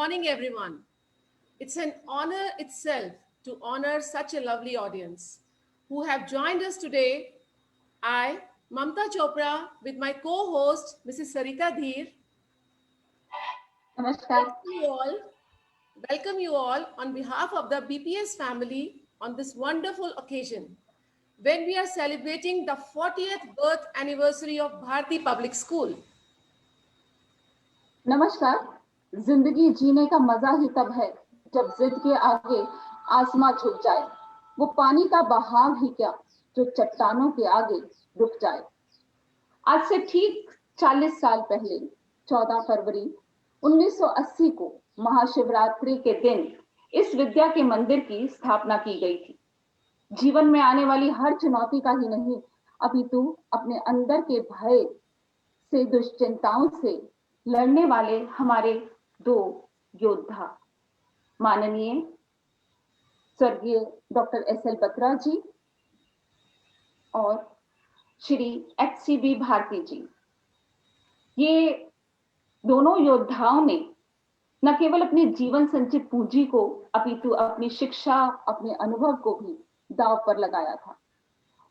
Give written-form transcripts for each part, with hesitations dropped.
morning, everyone. It's an honor itself to honor such a lovely audience who have joined us today. I, Mamta Chopra, with my co-host, Mrs. Sarita Dheer, नमस्कार। welcome you all. Welcome you all on behalf of the BPS family on this wonderful occasion when we are celebrating the 40th birth anniversary of Bharati Public School. नमस्कार। जिंदगी जीने का मजा ही तब है जब जिद के आगे आसमां झुक जाए। वो पानी का बहाव ही क्या जो चट्टानों के आगे रुक जाए। आज से ठीक 40 साल पहले 14 फरवरी 1980 को महाशिवरात्रि के दिन इस विद्या के मंदिर की स्थापना की गई थी। जीवन में आने वाली हर चुनौती का ही नहीं, अपितु अपने अंदर के भय से, दुश्चिंताओं से लड़ने वाले हमारे दो योद्धा, माननीय स्वर्गीय डॉक्टर एस एल बत्रा जी और श्री HCB भारती जी। ये दोनों योद्धाओं ने न केवल अपने जीवन संचित पूंजी को अपितु अपनी शिक्षा, अपने अनुभव को भी दांव पर लगाया था।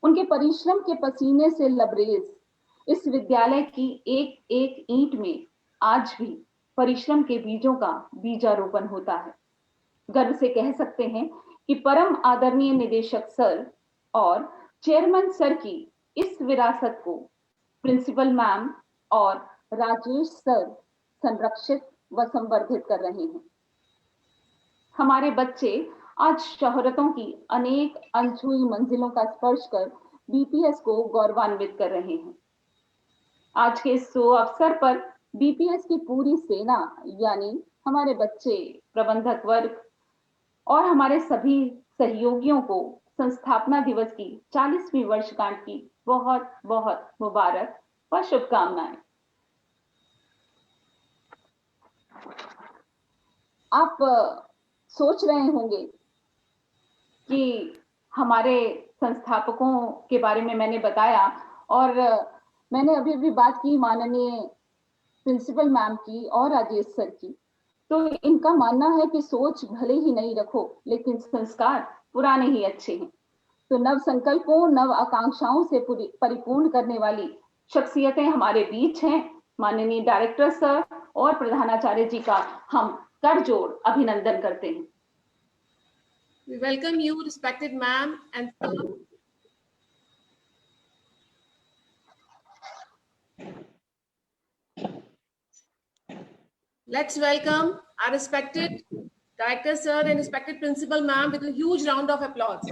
उनके परिश्रम के पसीने से लबरेज इस विद्यालय की एक एक ईंट में आज भी परिश्रम के बीजों का बीजारोपण होता है। गर्व से कह सकते हैं कि परम आदरणीय निदेशक सर और चेयरमैन सर की इस विरासत को प्रिंसिपल मैम और राजेश सर संरक्षित व संवर्धित कर रहे हैं। हमारे बच्चे आज शोहरतों की अनेक अनछुई मंजिलों का स्पर्श कर बीपीएस को गौरवान्वित कर रहे हैं। आज के इस अवसर पर बीपीएस की पूरी सेना यानी हमारे बच्चे, प्रबंधक वर्ग और हमारे सभी सहयोगियों को संस्थापना दिवस की 40वीं वर्षगांठ की बहुत बहुत मुबारक व शुभकामनाएं। आप सोच रहे होंगे कि हमारे संस्थापकों के बारे में मैंने बताया और मैंने अभी भी बात की माननीय प्रिंसिपल मैम की और राजेश सर की, तो इनका मानना है कि सोच भले ही नहीं रखो लेकिन संस्कार पुराने ही अच्छे हैं। तो नव संकल्पों, नव आकांक्षाओं से परिपूर्ण करने वाली शख्सियतें हमारे बीच हैं। माननीय डायरेक्टर सर और प्रधानाचार्य जी का हम कर जोड़ अभिनंदन करते हैं। We welcome you, respected ma'am and sir. Let's welcome our respected director sir and respected principal ma'am with a huge round of applause.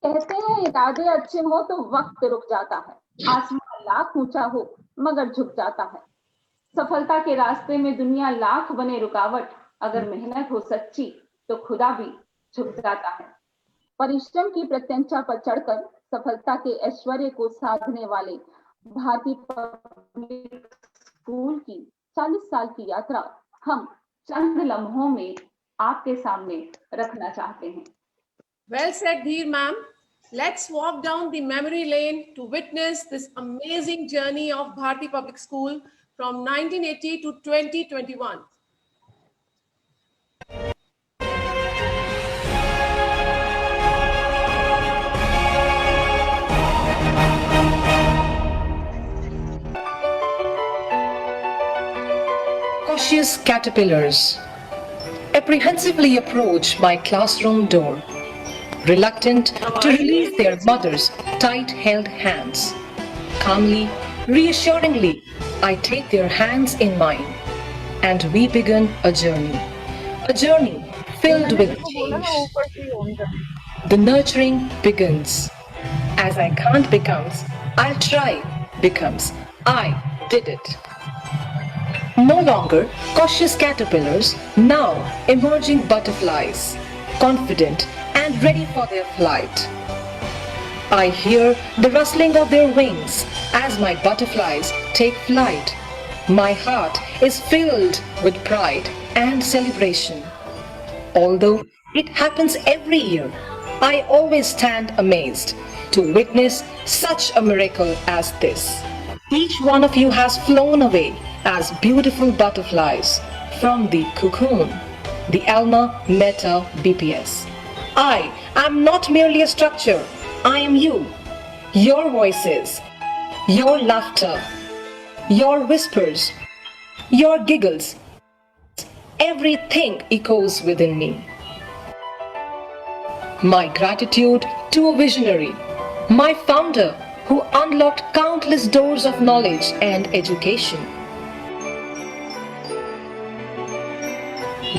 कहते हैं इरादे अच्छे हो तो वक्त रुक जाता है, आसमान लाख ऊंचा हो मगर झुक जाता है। सफलता के रास्ते में दुनिया लाख बने रुकावट, अगर मेहनत हो सच्ची तो खुदा भी झुक जाता है। परिश्रम की प्रत्यंचा पर चढ़कर सफलता के ऐश्वर्य को साधने वाले भारती पब्लिक स्कूल की 40 साल की यात्रा हम चंद लम्हों में आपके सामने रखना चाहते हैं। Well said, Dheer ma'am. Let's walk down the memory lane to witness this amazing journey of Bharati Public School from 1980 to 2021. Cautious caterpillars apprehensively approach my classroom door, reluctant to release their mother's tight-held hands. Calmly, reassuringly, I take their hands in mine, and we begin a journey filled with change. The nurturing begins. As I can't becomes, I'll try becomes, I did it. No longer cautious caterpillars, now emerging butterflies, confident and ready for their flight. I hear the rustling of their wings as my butterflies take flight. My heart is filled with pride and celebration. Although it happens every year, I always stand amazed to witness such a miracle as this. Each one of you has flown away as beautiful butterflies from the cocoon, the Alma Mater BPS. I am not merely a structure, I am you. Your voices, your laughter, your whispers, your giggles, everything echoes within me. My gratitude to a visionary, my founder who unlocked countless doors of knowledge and education.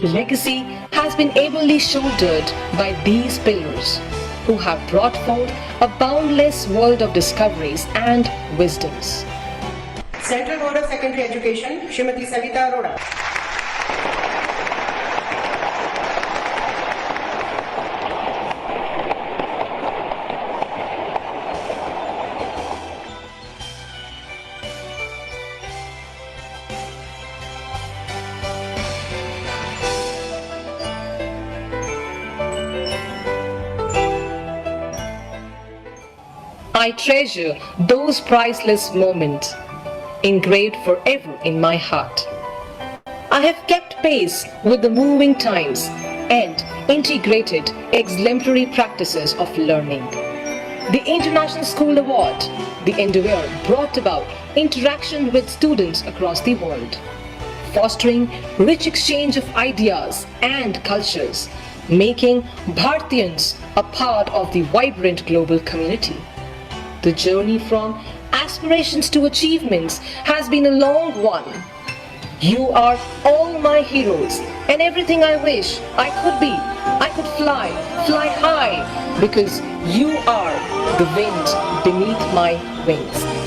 The legacy has been ably shouldered by these pillars who have brought forth a boundless world of discoveries and wisdoms. Central Board of Secondary Education, Srimati Savita Arora. I treasure those priceless moments, engraved forever in my heart. I have kept pace with the moving times and integrated exemplary practices of learning. The International School Award, the endeavor brought about interaction with students across the world, fostering rich exchange of ideas and cultures, making Bharatians a part of the vibrant global community. The journey from aspirations to achievements has been a long one. You are all my heroes, and everything I wish I could be. I could fly high, because you are the wind beneath my wings.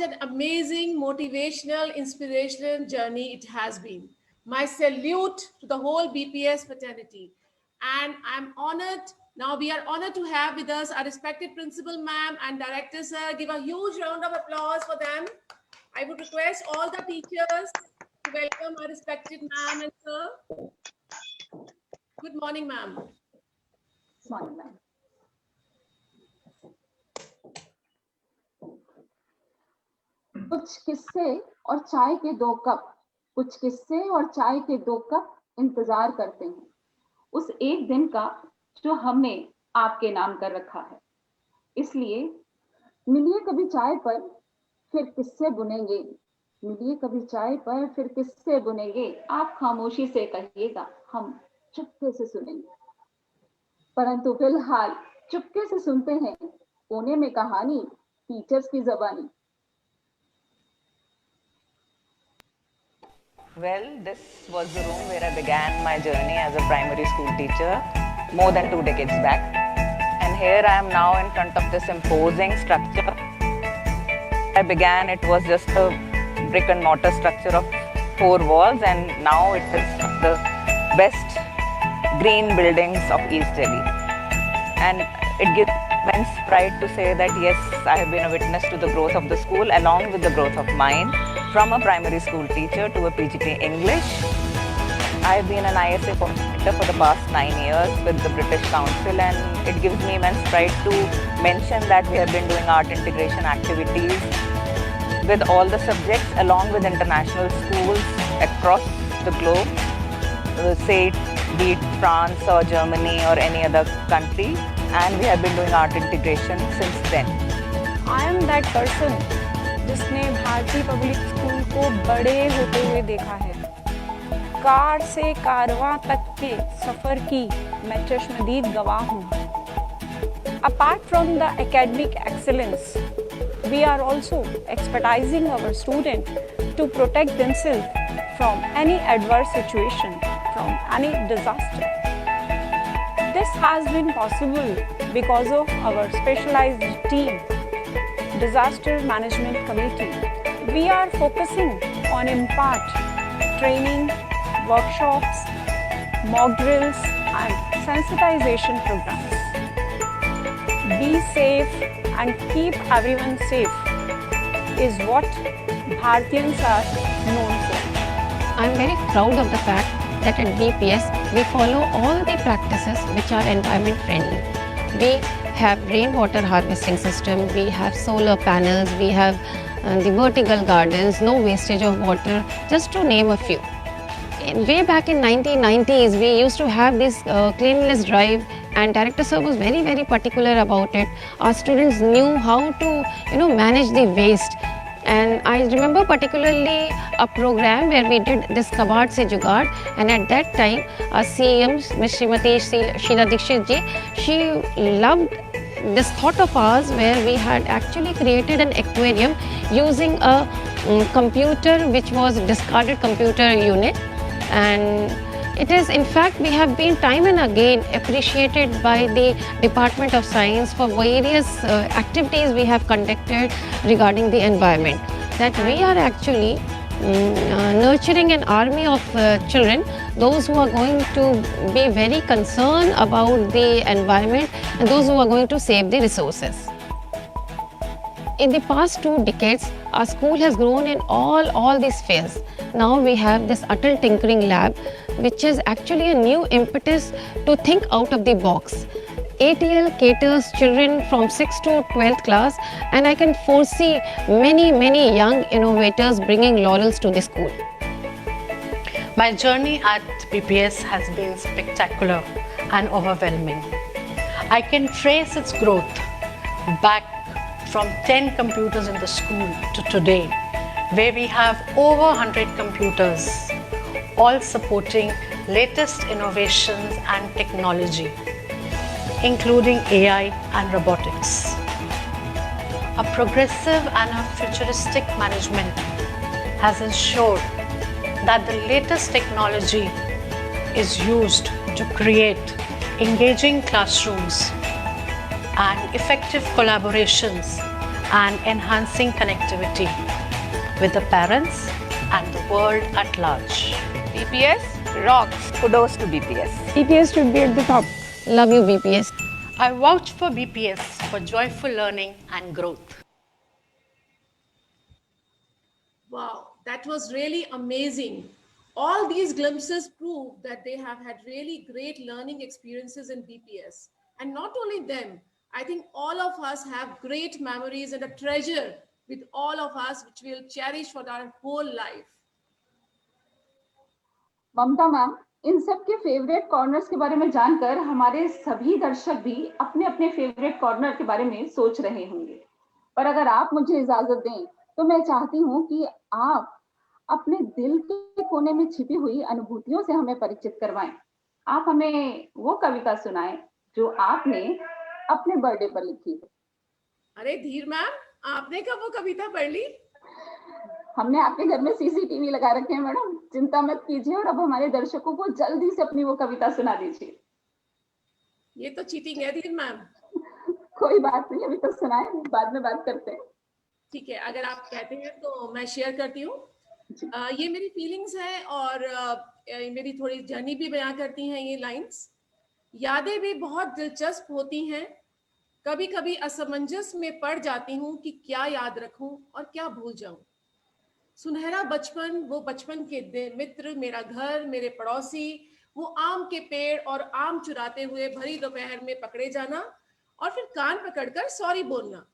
an amazing, motivational, inspirational journey it has been. My salute to the whole BPS fraternity. And I'm honored, now we are honored to have with us our respected principal ma'am and director sir. Give a huge round of applause for them. I would request all the teachers to welcome our respected ma'am and sir. Good morning, ma'am. Good morning, ma'am. कुछ किस्से और चाय के 2 cup, कुछ किस्से और चाय के 2 कप इंतजार करते हैं उस एक दिन का जो हमने आपके नाम कर रखा है। इसलिए मिलिए कभी चाय पर, फिर किस्से बुनेंगे। मिलिए कभी चाय पर, फिर किस्से बुनेंगे। आप खामोशी से कहिएगा, हम चुपके से सुनेंगे। परंतु फिलहाल चुपके से सुनते हैं कोने में कहानी, टीचर्स की ज़बानी। Well, this was the room where I began my journey as a primary school teacher more than 2 decades back. And here I am now in front of this imposing structure. I began, it was just a brick and mortar structure of 4 walls, and now it is the best green buildings of East Delhi. And it gives immense pride to say that yes, I have been a witness to the growth of the school along with the growth of mine. From a primary school teacher to a PGT English. I have been an ISA coordinator for the past 9 years with the British Council, and it gives me immense pride to mention that we have been doing art integration activities with all the subjects along with international schools across the globe, say be it France or Germany or any other country, and we have been doing art integration since then. I am that person जिसने भारतीय public school को बड़े होते हुए देखा है। Car से कारवां तक के सफ़र की मैं चश्मदीद गवाह हूँ। Apart from the academic excellence, we are also expertising our students to protect themselves from any adverse situation, from any disaster. This has been possible because of our specialized team, Disaster Management Committee. We are focusing on impart training, workshops, mock drills and sensitization programs. Be safe and keep everyone safe is what Bharatiyans are known for. I'm very proud of the fact that at BPS we follow all the practices which are environment friendly. We have rainwater harvesting system, we have solar panels, we have the vertical gardens, no wastage of water, just to name a few. Way back in 1990s, we used to have this cleanliness drive, and Director Sir was very, very particular about it. Our students knew how to, manage the waste. And I remember particularly a program where we did this Kabad Se Jugaad, and at that time our CM, Ms. Srimati Sheila Dikshit ji, she loved this thought of ours where we had actually created an aquarium using a computer which was a discarded computer unit. And it is, in fact, we have been time and again appreciated by the Department of Science for various activities we have conducted regarding the environment. That we are actually nurturing an army of children, those who are going to be very concerned about the environment and those who are going to save the resources. In the past 2 decades, our school has grown in all these spheres. Now we have this Atal Tinkering Lab, which is actually a new impetus to think out of the box. ATL caters children from 6th to 12th class, and I can foresee many young innovators bringing laurels to the school. My journey at BPS has been spectacular and overwhelming. I can trace its growth back from 10 computers in the school to today, where we have over 100 computers, all supporting latest innovations and technology, including AI and robotics. A progressive and a futuristic management has ensured that the latest technology is used to create engaging classrooms and effective collaborations and enhancing connectivity with the parents and the world at large. BPS rocks. Kudos to BPS. BPS should be at the top. Love you, BPS. I vouch for BPS for joyful learning and growth. Wow, that was really amazing. All these glimpses prove that they have had really great learning experiences in BPS. And not only them, I think all of us have great memories and a treasure with all of us, which we'll cherish for our whole life. Mamta ma'am, इन सब के favourite corners के बारे में जानकर हमारे सभी दर्शक भी अपने अपने फेवरेट कॉर्नर के बारे में सोच रहे होंगे। पर अगर आप मुझे इजाजत दें तो मैं चाहती हूँ कि आप अपने दिल के कोने में छिपी हुई अनुभूतियों से हमें परिचित करवाएं। आप हमें वो कविता सुनाएं जो आपने अपने बर्थडे पर लिखी है। अरे धीर मैम, आपने कब वो कविता पढ़ ली? हमने आपके घर में सीसीटीवी लगा रखे हैं मैडम, चिंता मत कीजिए और अब हमारे दर्शकों को जल्दी से अपनी वो कविता सुना दीजिए। ये तो चीटिंग है धीर मैम। कोई बात नहीं, अभी तो सुनाए, बाद में बात करते हैं। ठीक है, अगर आप कहते हैं तो मैं शेयर करती हूँ। ये मेरी फीलिंग्स है और मेरी थोड़ी जर्नी भी बयां करती हैं ये लाइंस। यादें भी बहुत दिलचस्प होती हैं, कभी कभी असमंजस में पड़ जाती हूँ कि क्या याद रखूं और क्या भूल जाऊं। सुनहरा बचपन, वो बचपन के मित्र, मेरा घर, मेरे पड़ोसी, वो आम के पेड़ और आम चुराते हुए भरी दोपहर में पकड़े जाना और फिर कान पकड़कर सॉरी बोलना।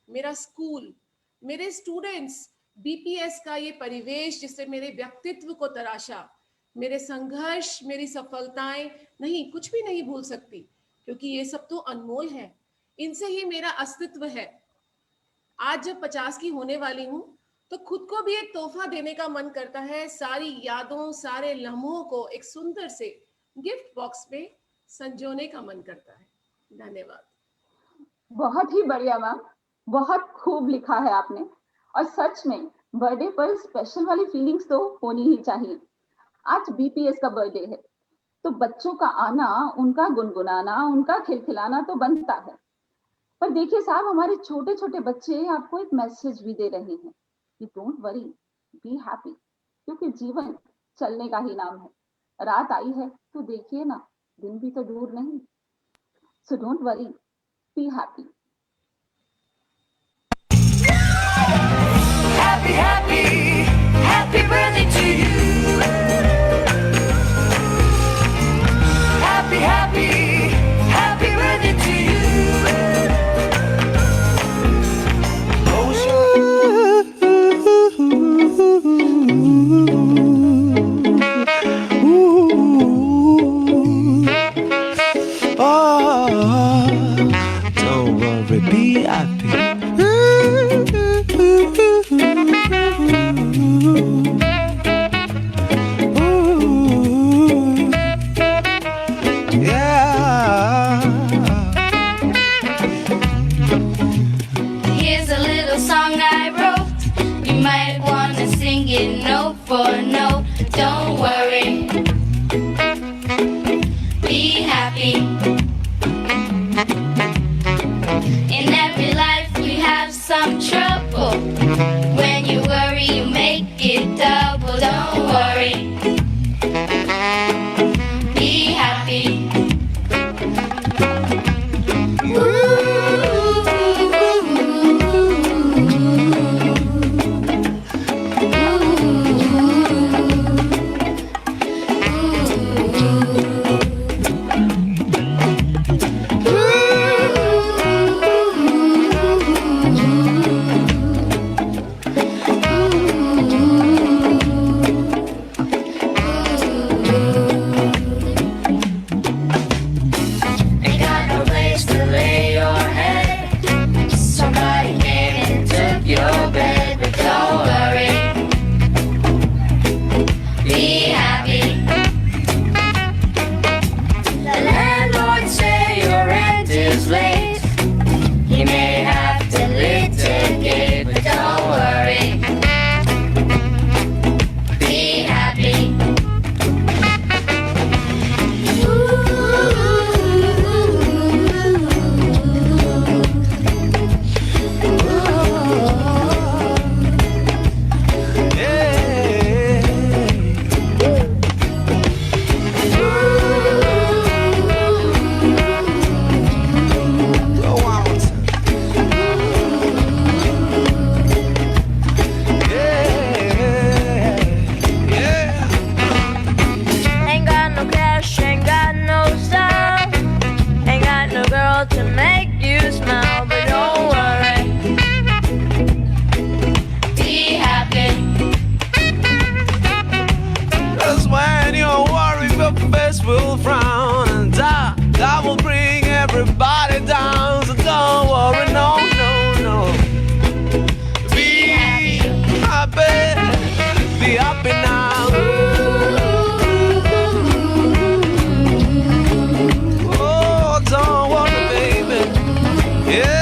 मेरा स्कूल, मेरे स्टूडेंट्स, बीपीएस का ये परिवेश जिससे मेरे व्यक्तित्व को तराशा, मेरे संघर्ष, मेरी सफलताएं, नहीं कुछ भी नहीं भूल सकती क्योंकि ये सब तो अनमोल है, इनसे ही मेरा अस्तित्व है। आज जब 50 की होने वाली हूँ तो खुद को भी एक तोहफा देने का मन करता है। सारी यादों, सारे लम्हों को एक सुंदर से गिफ्ट बॉक्स में संजोने का मन करता है। धन्यवाद। बहुत ही बढ़िया मैम, बहुत खूब लिखा है आपने। और सच में बर्थडे पर स्पेशल वाली फीलिंग्स तो होनी ही चाहिए। आज बीपीएस का बर्थडे है तो बच्चों का आना, उनका गुनगुनाना, उनका खिलखिलाना तो बनता है। पर देखिए साहब, हमारे छोटे छोटे बच्चे आपको एक मैसेज भी दे रहे हैं कि डोंट वरी, बी हैप्पी, क्योंकि जीवन चलने का ही नाम है। रात आई है तो देखिए ना, दिन भी तो दूर नहीं। So don't worry, be happy. Happy, happy, happy birthday to you. Happy, happy, happy birthday to you. Close don't worry, be happy. Here's a little song I wrote. You might wanna sing it note for note. Don't worry, be happy. In every life all to make you smile, but don't worry. Be happy. Cause when you're worried, your face will frown, and that will bring everybody down. So don't worry, no, no, no. Be happy, be happy now. Oh, don't worry, baby. Yeah.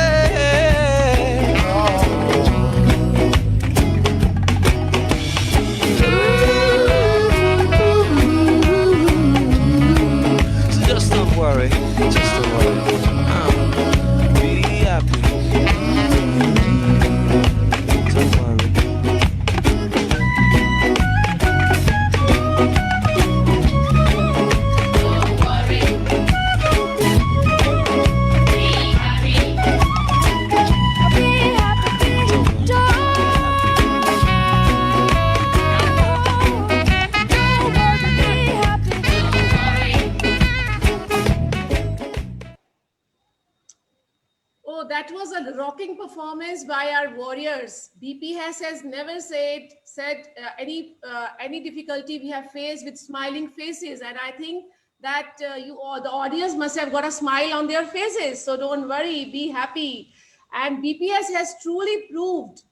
So just don't worry, just don't worry. Be happy. Don't worry. Don't worry. Be happy. Be happy. Oh, that was a rocking performance by our warriors. BPS has never said any difficulty we have faced with smiling faces, and I think that you all, the audience must have got a smile on their faces. So don't worry, be happy. And BPS has truly proved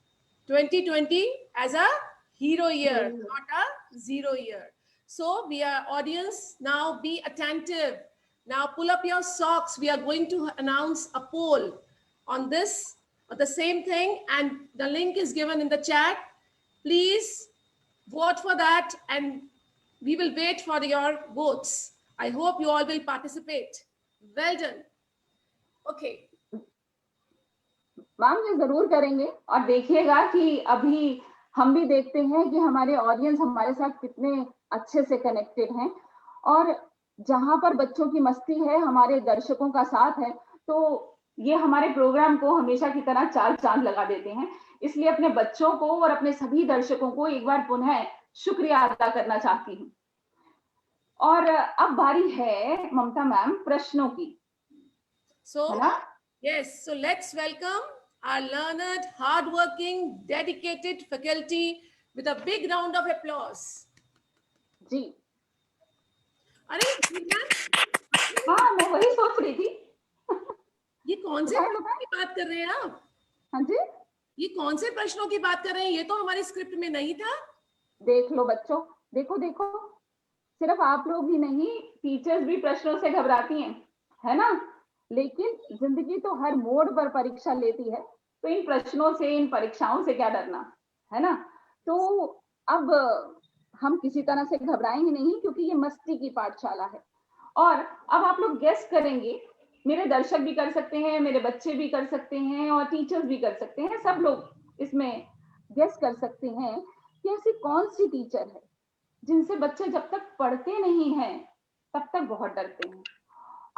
2020 as a hero year, not a zero year. So we are audience, now be attentive. Now pull up your socks. We are going to announce a poll on this, the same thing, and the link is given in the chat. Please vote for that, and we will wait for your votes. I hope you all will participate. Well done. Okay. Ma'am ये जरूर करेंगे, और देखिएगा कि अभी हम भी देखते हैं कि हमारे ऑडियंस हमारे साथ कितने अच्छे से कनेक्टेड हैं, और जहां पर बच्चों की मस्ती है, हमारे दर्शकों का साथ है, तो ये हमारे प्रोग्राम को हमेशा की तरह चार चांद लगा देते हैं। इसलिए अपने बच्चों को और अपने सभी दर्शकों को एक बार पुनः शुक्रिया अदा करना चाहती हूँ। और अब बारी है ममता मैम प्रश्नों की। So, है ना? yes, so let's welcome our learned, hardworking, dedicated faculty with a big round of applause. जी अरे मैम, हाँ, मैं वही सोच रही थी। ये कौन से प्रश्नों की बात कर रहे हैं आप? हाँ जी, ये कौन से प्रश्नों की बात कर रहे हैं? ये तो हमारे स्क्रिप्ट में नहीं था। देख लो बच्चों, देखो देखो, सिर्फ आप लोग ही नहीं, टीचर्स भी प्रश्नों से घबराती हैं, है ना? लेकिन जिंदगी तो हर मोड़ पर परीक्षा लेती है, तो इन प्रश्नों से, इन परीक्षाओं से क्या डरना, है ना? तो अब हम किसी तरह से घबराएंगे नहीं, क्योंकि ये मस्ती की पाठशाला है। और अब आप लोग गेस करेंगे, मेरे दर्शक भी कर सकते हैं, मेरे बच्चे भी कर सकते हैं, और टीचर्स भी कर सकते हैं, सब लोग इसमें गेस कर सकते हैं कि ऐसी कौन सी टीचर है जिनसे बच्चे जब तक पढ़ते नहीं हैं तब तक बहुत डरते हैं,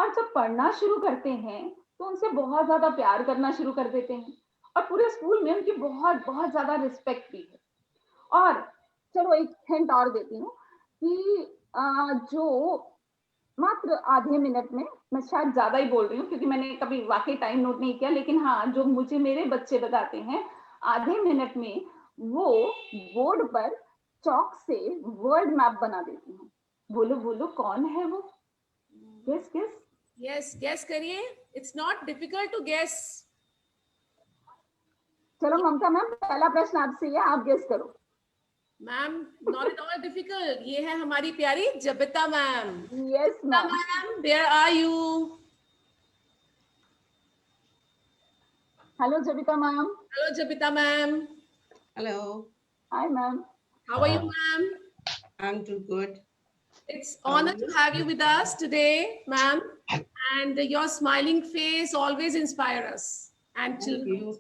और जब पढ़ना शुरू करते हैं तो उनसे बहुत ज्यादा प्यार करना शुरू कर देते हैं, और पूरे स्कूल में उनकी बहुत बहुत ज्यादा रिस्पेक्ट भी है। और चलो एक हिंट और देती हूँ कि जो मात्र आधे मिनट में, मैं शायद ज्यादा ही बोल रही हूँ क्योंकि मैंने कभी वाकई टाइम नोट नहीं किया, लेकिन हाँ, जो मुझे मेरे बच्चे बताते हैं, आधे मिनट में वो बोर्ड पर चौक से वर्ड मैप बना देती हैं। बोलो बोलो, कौन है वो? Guess guess. यस, गेस करिए। It's not difficult to guess. चलो ममता मैम, पहला प्रश्न आपसे है, आप गेस करो। Ma'am, not at all difficult. ये है हमारी प्यारी Jabita ma'am. Yes ma'am. Ma'am, where are you? Hello Jabita ma'am. Hello Jabita ma'am. Hello, hi ma'am. How are you, ma'am? I'm too good. It's honor to have you with us today, ma'am. And your smiling face always inspire us and Thank children. you.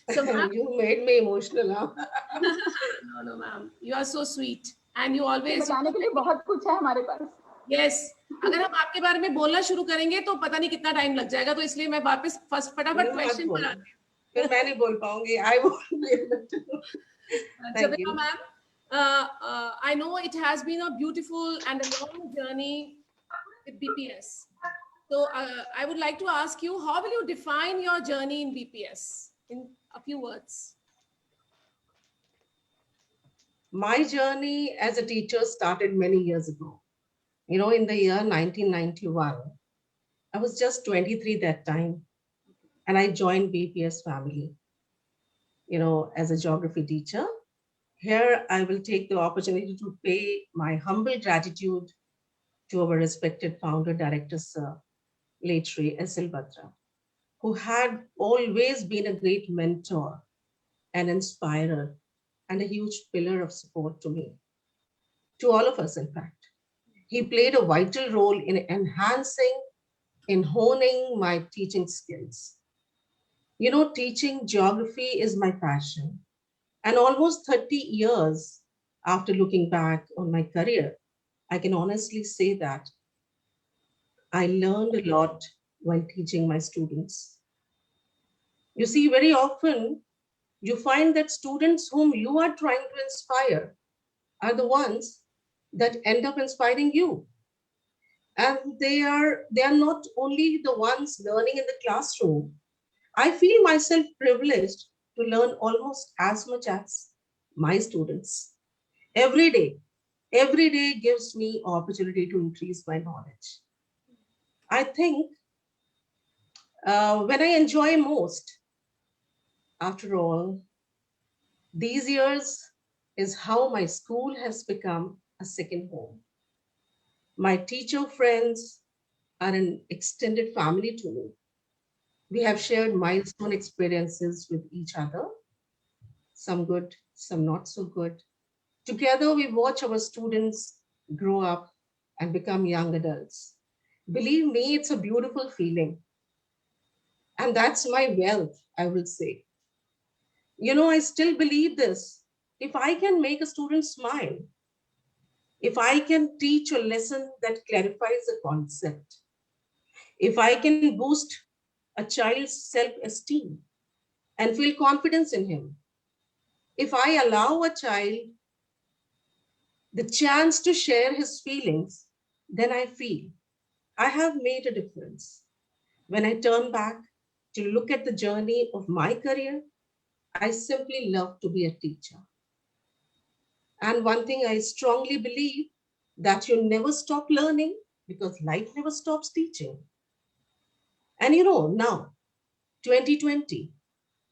So, ma'am, You made me emotional, huh? no, ma'am. You are so sweet, and you always. बताने के लिए बहुत कुछ है हमारे पास। Yes. अगर हम आपके बारे में बोलना शुरू करेंगे तो पता नहीं कितना टाइम लग जाएगा, तो इसलिए मैं वापस फटाफट क्वेश्चन पर आती हूँ। फिर मैं नहीं बोल पाऊंगी। I won't be able to. Thank Jabita you. ma'am, I know it has been a beautiful and a long journey with BPS. So I would like to ask you, how will you define your journey in BPS in a few words? My journey as a teacher started many years ago. You know, in the year 1991, I was just 23 that time, and I joined BPS family, you know, as a geography teacher. Here, I will take the opportunity to pay my humble gratitude to our respected founder, director, Sir, late Shri S.L. Batra, who had always been a great mentor and inspirer and a huge pillar of support to me, to all of us, in fact. He played a vital role in enhancing, in honing my teaching skills. You know, teaching geography is my passion. And almost 30 years after looking back on my career, I can honestly say that I learned a lot while teaching my students. You see, very often you find that students whom you are trying to inspire are the ones that end up inspiring you. And they are not only the ones learning in the classroom. I feel myself privileged to learn almost as much as my students. Every day, every day gives me opportunity to increase my knowledge. I think when I enjoy most, after all, these years is how my school has become a second home. My teacher friends are an extended family to me. We have shared milestone experiences with each other, some good, some not so good. Together, we watch our students grow up and become young adults. Believe me, it's a beautiful feeling. And that's my wealth, I will say. You know, I still believe this. If I can make a student smile, if I can teach a lesson that clarifies a concept, if I can boost a child's self esteem and feel confidence in him, if I allow a child the chance to share his feelings, then I feel I have made a difference. When I turn back to look at the journey of my career, I simply love to be a teacher. And one thing I strongly believe that you never stop learning because life never stops teaching. And you know, now 2020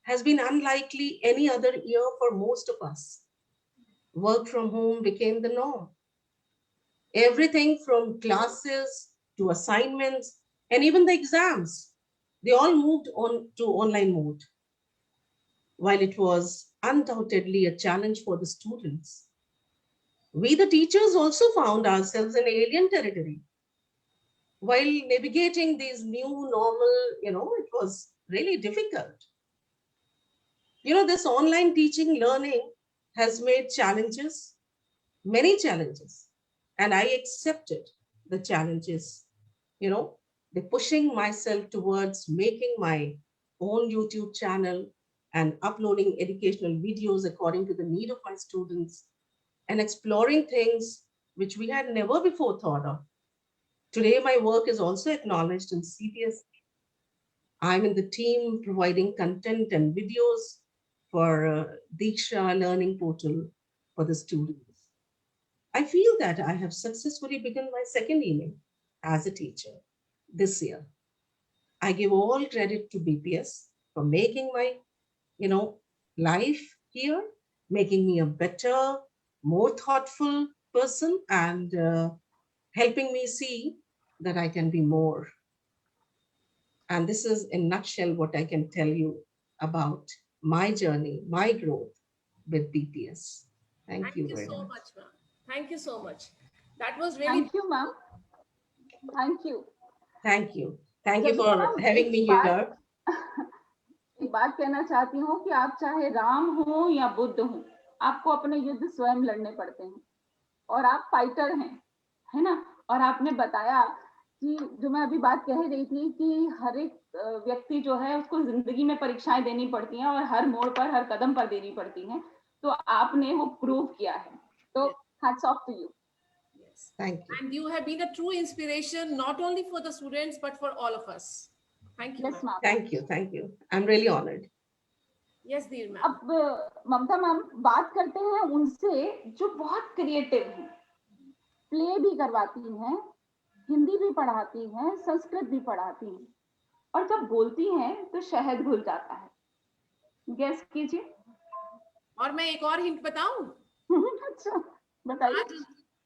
has been unlikely any other year for most of us. Work from home became the norm. Everything from classes to assignments and even the exams, they all moved on to online mode. While it was undoubtedly a challenge for the students, we, the teachers, also found ourselves in alien territory. While navigating these new normal, you know, it was really difficult. You know, this online teaching learning has made challenges, many challenges, and I accepted the challenges. You know, the pushing myself towards making my own YouTube channel and uploading educational videos according to the need of my students and exploring things which we had never before thought of. Today, my work is also acknowledged in CPS. I'm in the team providing content and videos for Diksha Learning Portal for the students. I feel that I have successfully begun my second inning as a teacher this year. I give all credit to BPS for making my, you know, life here, making me a better, more thoughtful person and helping me see that I can be more. And this is in a nutshell what I can tell you about my journey, my growth with BPS. Thank you you very so much. much, ma'am. Thank you so much. That was really. Thank you, ma'am. Thank you. Thank you. Thank you जब for ma'am having एक me बात here. एक बात कहना चाहती हूँ कि आप चाहे राम हो या बुद्ध हो, आपको अपने युद्ध स्वयं लड़ने पड़ते हैं और आप फाइटर हैं, है ना? और आपने बताया कि जो मैं अभी बात कह रही थी कि हर एक व्यक्ति जो है उसको जिंदगी में परीक्षाएं देनी पड़ती हैं और हर मोड़ पर, हर कदम पर देनी पड़ती हैं, तो आपने वो प्रूव किया है, तो hats off to you. Thank you. And you have been a true inspiration, not only for the students, but for all of us. Thank you. Yes, ma'am. ma'am. Thank you. Thank you. I'm really honored. Yes, dear ma'am. अब ममता ma'am बात करते हैं उनसे जो बहुत creative हैं, play भी करवाती हैं, हिंदी भी पढ़ाती हैं, संस्कृत भी पढ़ाती हैं, और जब बोलती हैं तो शहद घुल जाता है. गेस कीजिए. और मैं एक और हिंट बताऊं? अच्छा, बताइए.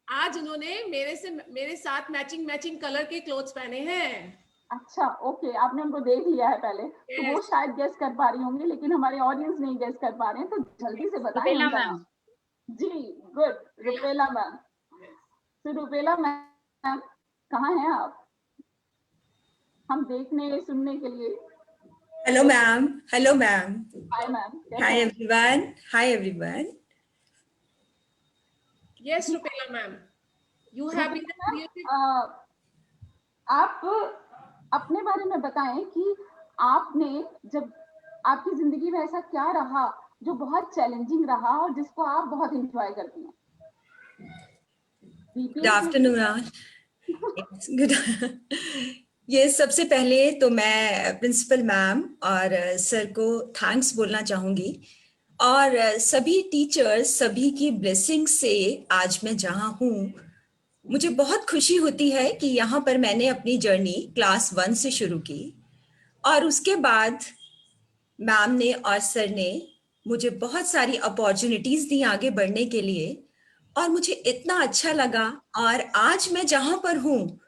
आज उन्होंने मेरे साथ मैचिंग कलर के क्लोथ्स पहने हैं. अच्छा, ओके, आपने उनको देख लिया है पहले, तो वो शायद गेस कर पा रही होंगी, लेकिन हमारे ऑडियंस नहीं गेस कर पा रहे हैं, तो जल्दी से बताएं. रुपेला मैम. जी, गुड, रुपेला मैम. तो रुपेला मैम, कहाँ हैं आप? हम देखने सुनने के लिए. Hello, ma'am. Hello, ma'am. Hi, ma'am. Hi, everyone. Hi, everyone. Yes, Rupela ma'am. You have been a creative. आप अपने बारे में बताएं कि आपने जब आपकी जिंदगी में ऐसा क्या रहा जो बहुत चैलेंजिंग रहा और जिसको आप बहुत एंजॉय करती हैं. Good afternoon, ma'am. Yes, good. ये सबसे पहले तो मैं प्रिंसिपल मैम और सर को थैंक्स बोलना चाहूँगी, और सभी टीचर्स, सभी की ब्लेसिंग से आज मैं जहाँ हूँ, मुझे बहुत खुशी होती है कि यहाँ पर मैंने अपनी जर्नी क्लास 1 से शुरू की, और उसके बाद मैम ने और सर ने मुझे बहुत सारी अपॉर्चुनिटीज़ दी आगे बढ़ने के लिए, और मुझे इतना अच्छा लगा, और आज मैं जहाँ पर हूँ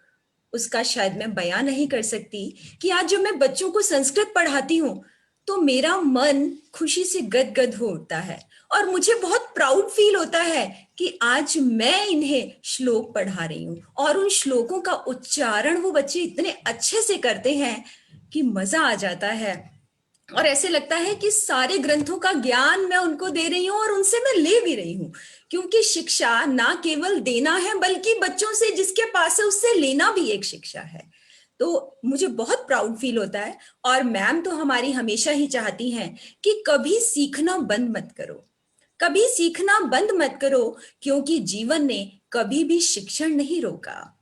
उसका शायद मैं बयां नहीं कर सकती कि आज जब मैं बच्चों को संस्कृत पढ़ाती हूँ तो मेरा मन खुशी से गदगद हो उठता है, और मुझे बहुत प्राउड फील होता है कि आज मैं इन्हें श्लोक पढ़ा रही हूँ, और उन श्लोकों का उच्चारण वो बच्चे इतने अच्छे से करते हैं कि मजा आ जाता है, और ऐसे लगता है कि सारे ग्रंथों का ज्ञान मैं उनको दे रही हूँ और उनसे मैं ले भी रही हूँ, क्योंकि शिक्षा ना केवल देना है बल्कि बच्चों से जिसके पास है उससे लेना भी एक शिक्षा है. तो मुझे बहुत प्राउड फील होता है, और मैम तो हमारी हमेशा ही चाहती हैं कि कभी सीखना बंद मत करो, कभी सीखना बंद मत करो, क्योंकि जीवन ने कभी भी शिक्षण नहीं रोका.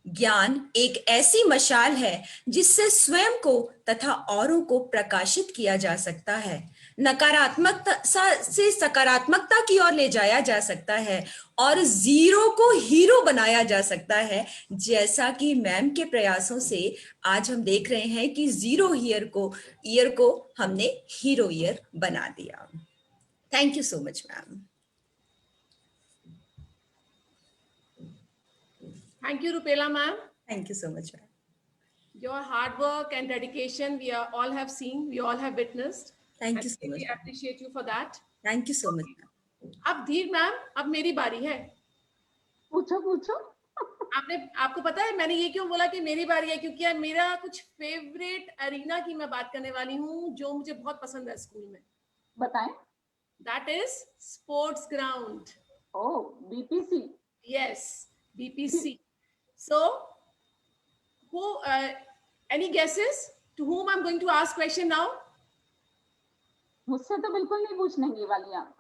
ज्ञान एक ऐसी मशाल है जिससे स्वयं को तथा औरों को प्रकाशित किया जा सकता है, नकारात्मकता से सकारात्मकता की ओर ले जाया जा सकता है, और जीरो को हीरो बनाया जा सकता है, जैसा कि मैम के प्रयासों से आज हम देख रहे हैं कि जीरो ईयर को हमने हीरो ईयर बना दिया. Thank you so much ma'am. Thank you, Rupela ma'am. Thank you so much, ma'am. Your hard work and dedication, we all have seen, we all have witnessed. Thank you so much. We appreciate you for that. Thank you so much. अब धीर ma'am, अब मेरी बारी है. पूछो. आपको पता है मैंने ये क्यों बोला कि मेरी बारी है, क्योंकि मेरा कुछ फेवरेट अरीना की मैं बात करने वाली हूँ जो मुझे बहुत पसंद है स्कूल में. बताएं. That is sports ground. Oh, BPC. Yes, BPC. So, any guesses to whom I'm going to ask question now? मुझसे तो बिल्कुल नहीं पूछने की वाली आप.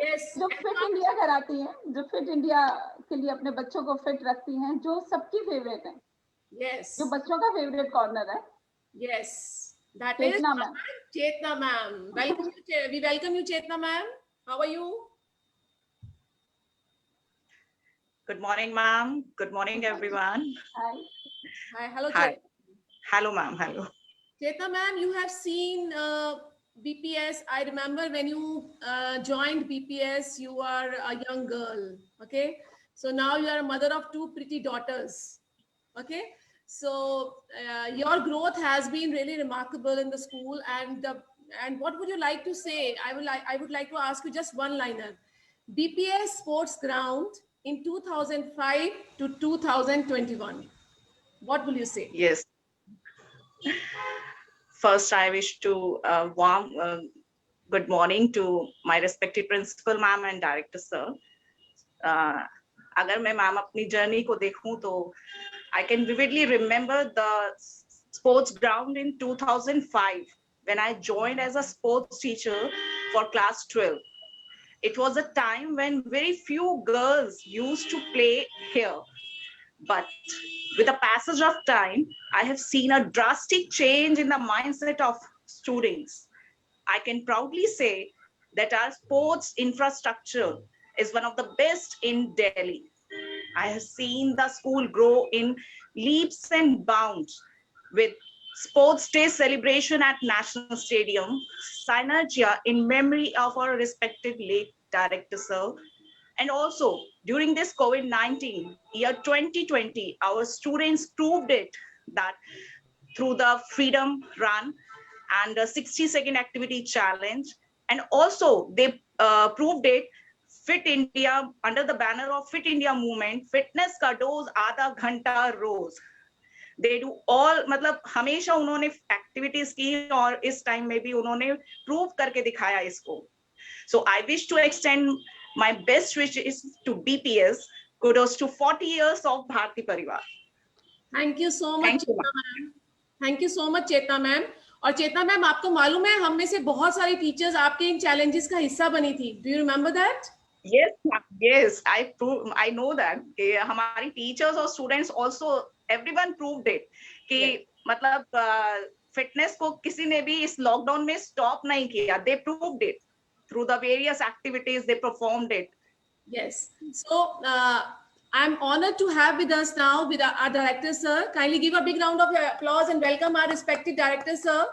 Yes. जो फिट इंडिया कराती हैं, जो फिट इंडिया के लिए अपने बच्चों को फिट रखती हैं, जो सबकी फेवरेट है. Yes. जो बच्चों का फेवरेट कॉर्नर है. Yes. That Chetna is ma'am. Chetna ma'am. We welcome you, Chetna ma'am. How are you? Good morning, ma'am. Good morning, everyone. Hi. Hi. Hello, Hi. Chetna. Hello, ma'am. Hello. Chetna ma'am, you have seen BPS. I remember when you joined BPS, you are a young girl. Okay. So now you are a mother of 2 pretty daughters. Okay. So your growth has been really remarkable in the school. And what would you like to say? I would like to ask you just one liner. BPS Sports Ground in 2005 to 2021. What will you say? Yes. First, I wish to warm good morning to my respected principal ma'am and director sir. अगर मैं ma'am अपनी journey को देखूं तो I can vividly remember the sports ground in 2005 when I joined as a sports teacher for class 12. it was a time when very few girls used to play here. But with the passage of time, I have seen a drastic change in the mindset of students. I can proudly say that our sports infrastructure is one of the best in Delhi. I have seen the school grow in leaps and bounds with Sports Day celebration at National Stadium, Synergia in memory of our respected late director, sir. And also, during this COVID-19 year 2020, our students proved it that through the Freedom Run and the 60-second activity challenge, and also they proved it Fit India under the banner of Fit India movement, fitness का dose आधा घंटा रोज. They do all, मतलब हमेशा उन्होंने activities की और इस time में भी उन्होंने प्रूव करके दिखाया इसको. So I wish to extend my best wishes to BPS. Kudos to 40 years of Bharti Parivar. Thank you so much, Chetna ma'am. Thank you so much, Chetna ma'am. और चेतना मैम, आपको मालूम है हम में से बहुत सारी टीचर्स आपके इन चैलेंजेस का हिस्सा बनी थी. Do you remember that? Yes, I know that कि हमारी टीचर्स और students also everyone proved it कि मतलब फिटनेस को किसी ने भी इस लॉकडाउन में स्टॉप नहीं किया. They proved it through the various activities they performed it. Yes. So I'm honored to have with us now with our director, sir. Kindly give a big round of applause and welcome our respected director, sir.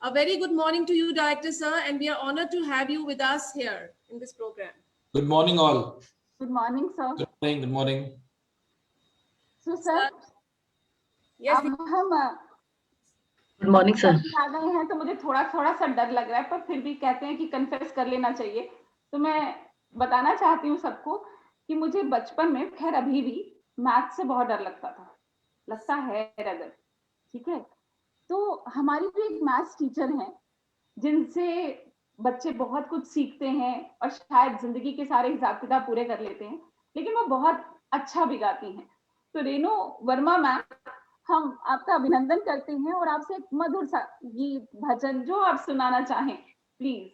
A very good morning to you, director, sir, and we are honored to have you with us here in this program. Good morning, all. Good morning, sir. Good morning. Good morning. So, sir. Yes. हम good morning sir. आ गए हैं तो मुझे थोड़ा सा डर लग रहा है, पर फिर भी कहते हैं कि कन्फेस कर लेना चाहिए. तो मैं बताना चाहती हूँ सबको कि मुझे बचपन में, खैर अभी भी, मैथ से बहुत डर लगता है रदर. ठीक है, तो हमारी भी एक मैथ्स टीचर हैं जिनसे बच्चे बहुत कुछ सीखते हैं और शायद जिंदगी के सारे हिसाब किताब पूरे कर लेते हैं, लेकिन वो बहुत अच्छा भी गाती हैं. तो रेणु वर्मा मैम, हम आपका अभिनंदन करते हैं और आपसे एक मधुर सा गीत भजन जो आप सुनाना चाहें, प्लीज.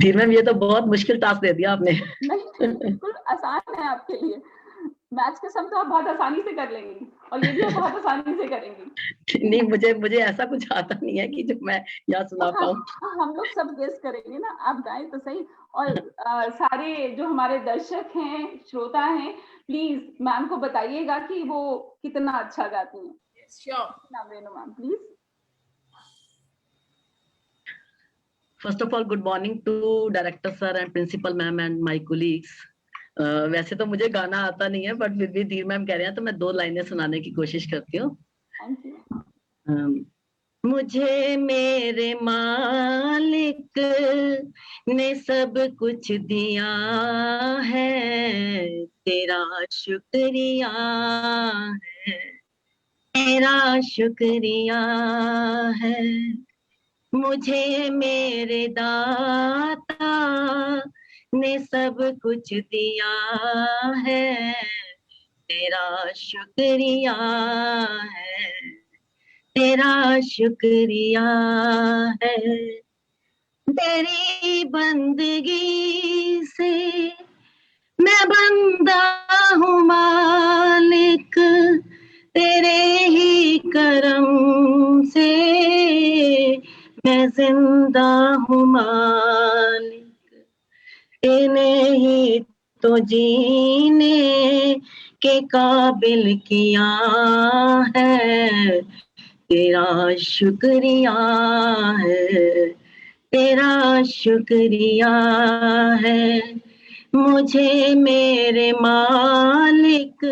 धीर मैम, ये तो बहुत मुश्किल टास्क दे दिया आपने. नहीं, बिल्कुल आसान है आपके लिए. मैथ्स के सम तो आप बहुत आसानी से कर लेंगी और ये भी आप बहुत आसानी से करेंगी. नहीं, मुझे ऐसा कुछ आता नहीं है कि जो मैं यहाँ सुना पाऊँ. हम लोग सब गेस करेंगे ना, आप गाएं तो सही. और सारे जो हमारे दर्शक हैं, श्रोता हैं, प्लीज मैम को बताइएगा कि वो कितना अच्छा गाती हैं. Sure. Renu ma'am, please. First of all, good morning to director sir and principal ma'am and my colleagues. वैसे तो मुझे गाना आता नहीं है, बट फिर भी धीर मैम कह रहे हैं तो मैं 2 लाइनें सुनाने की कोशिश करती हूँ. मुझे मेरे मालिक ने सब कुछ दिया है, तेरा शुक्रिया है, तेरा शुक्रिया है. मुझे मेरे दाता ने सब कुछ दिया है, तेरा शुक्रिया है, तेरा शुक्रिया है. तेरी बंदगी से मैं बंदा हूँ मालिक, तेरे ही करम से मैं जिंदा हूँ मालिक. इन्हें ही तो जीने के काबिल किया है, तेरा शुक्रिया है, तेरा शुक्रिया है. मुझे मेरे मालिक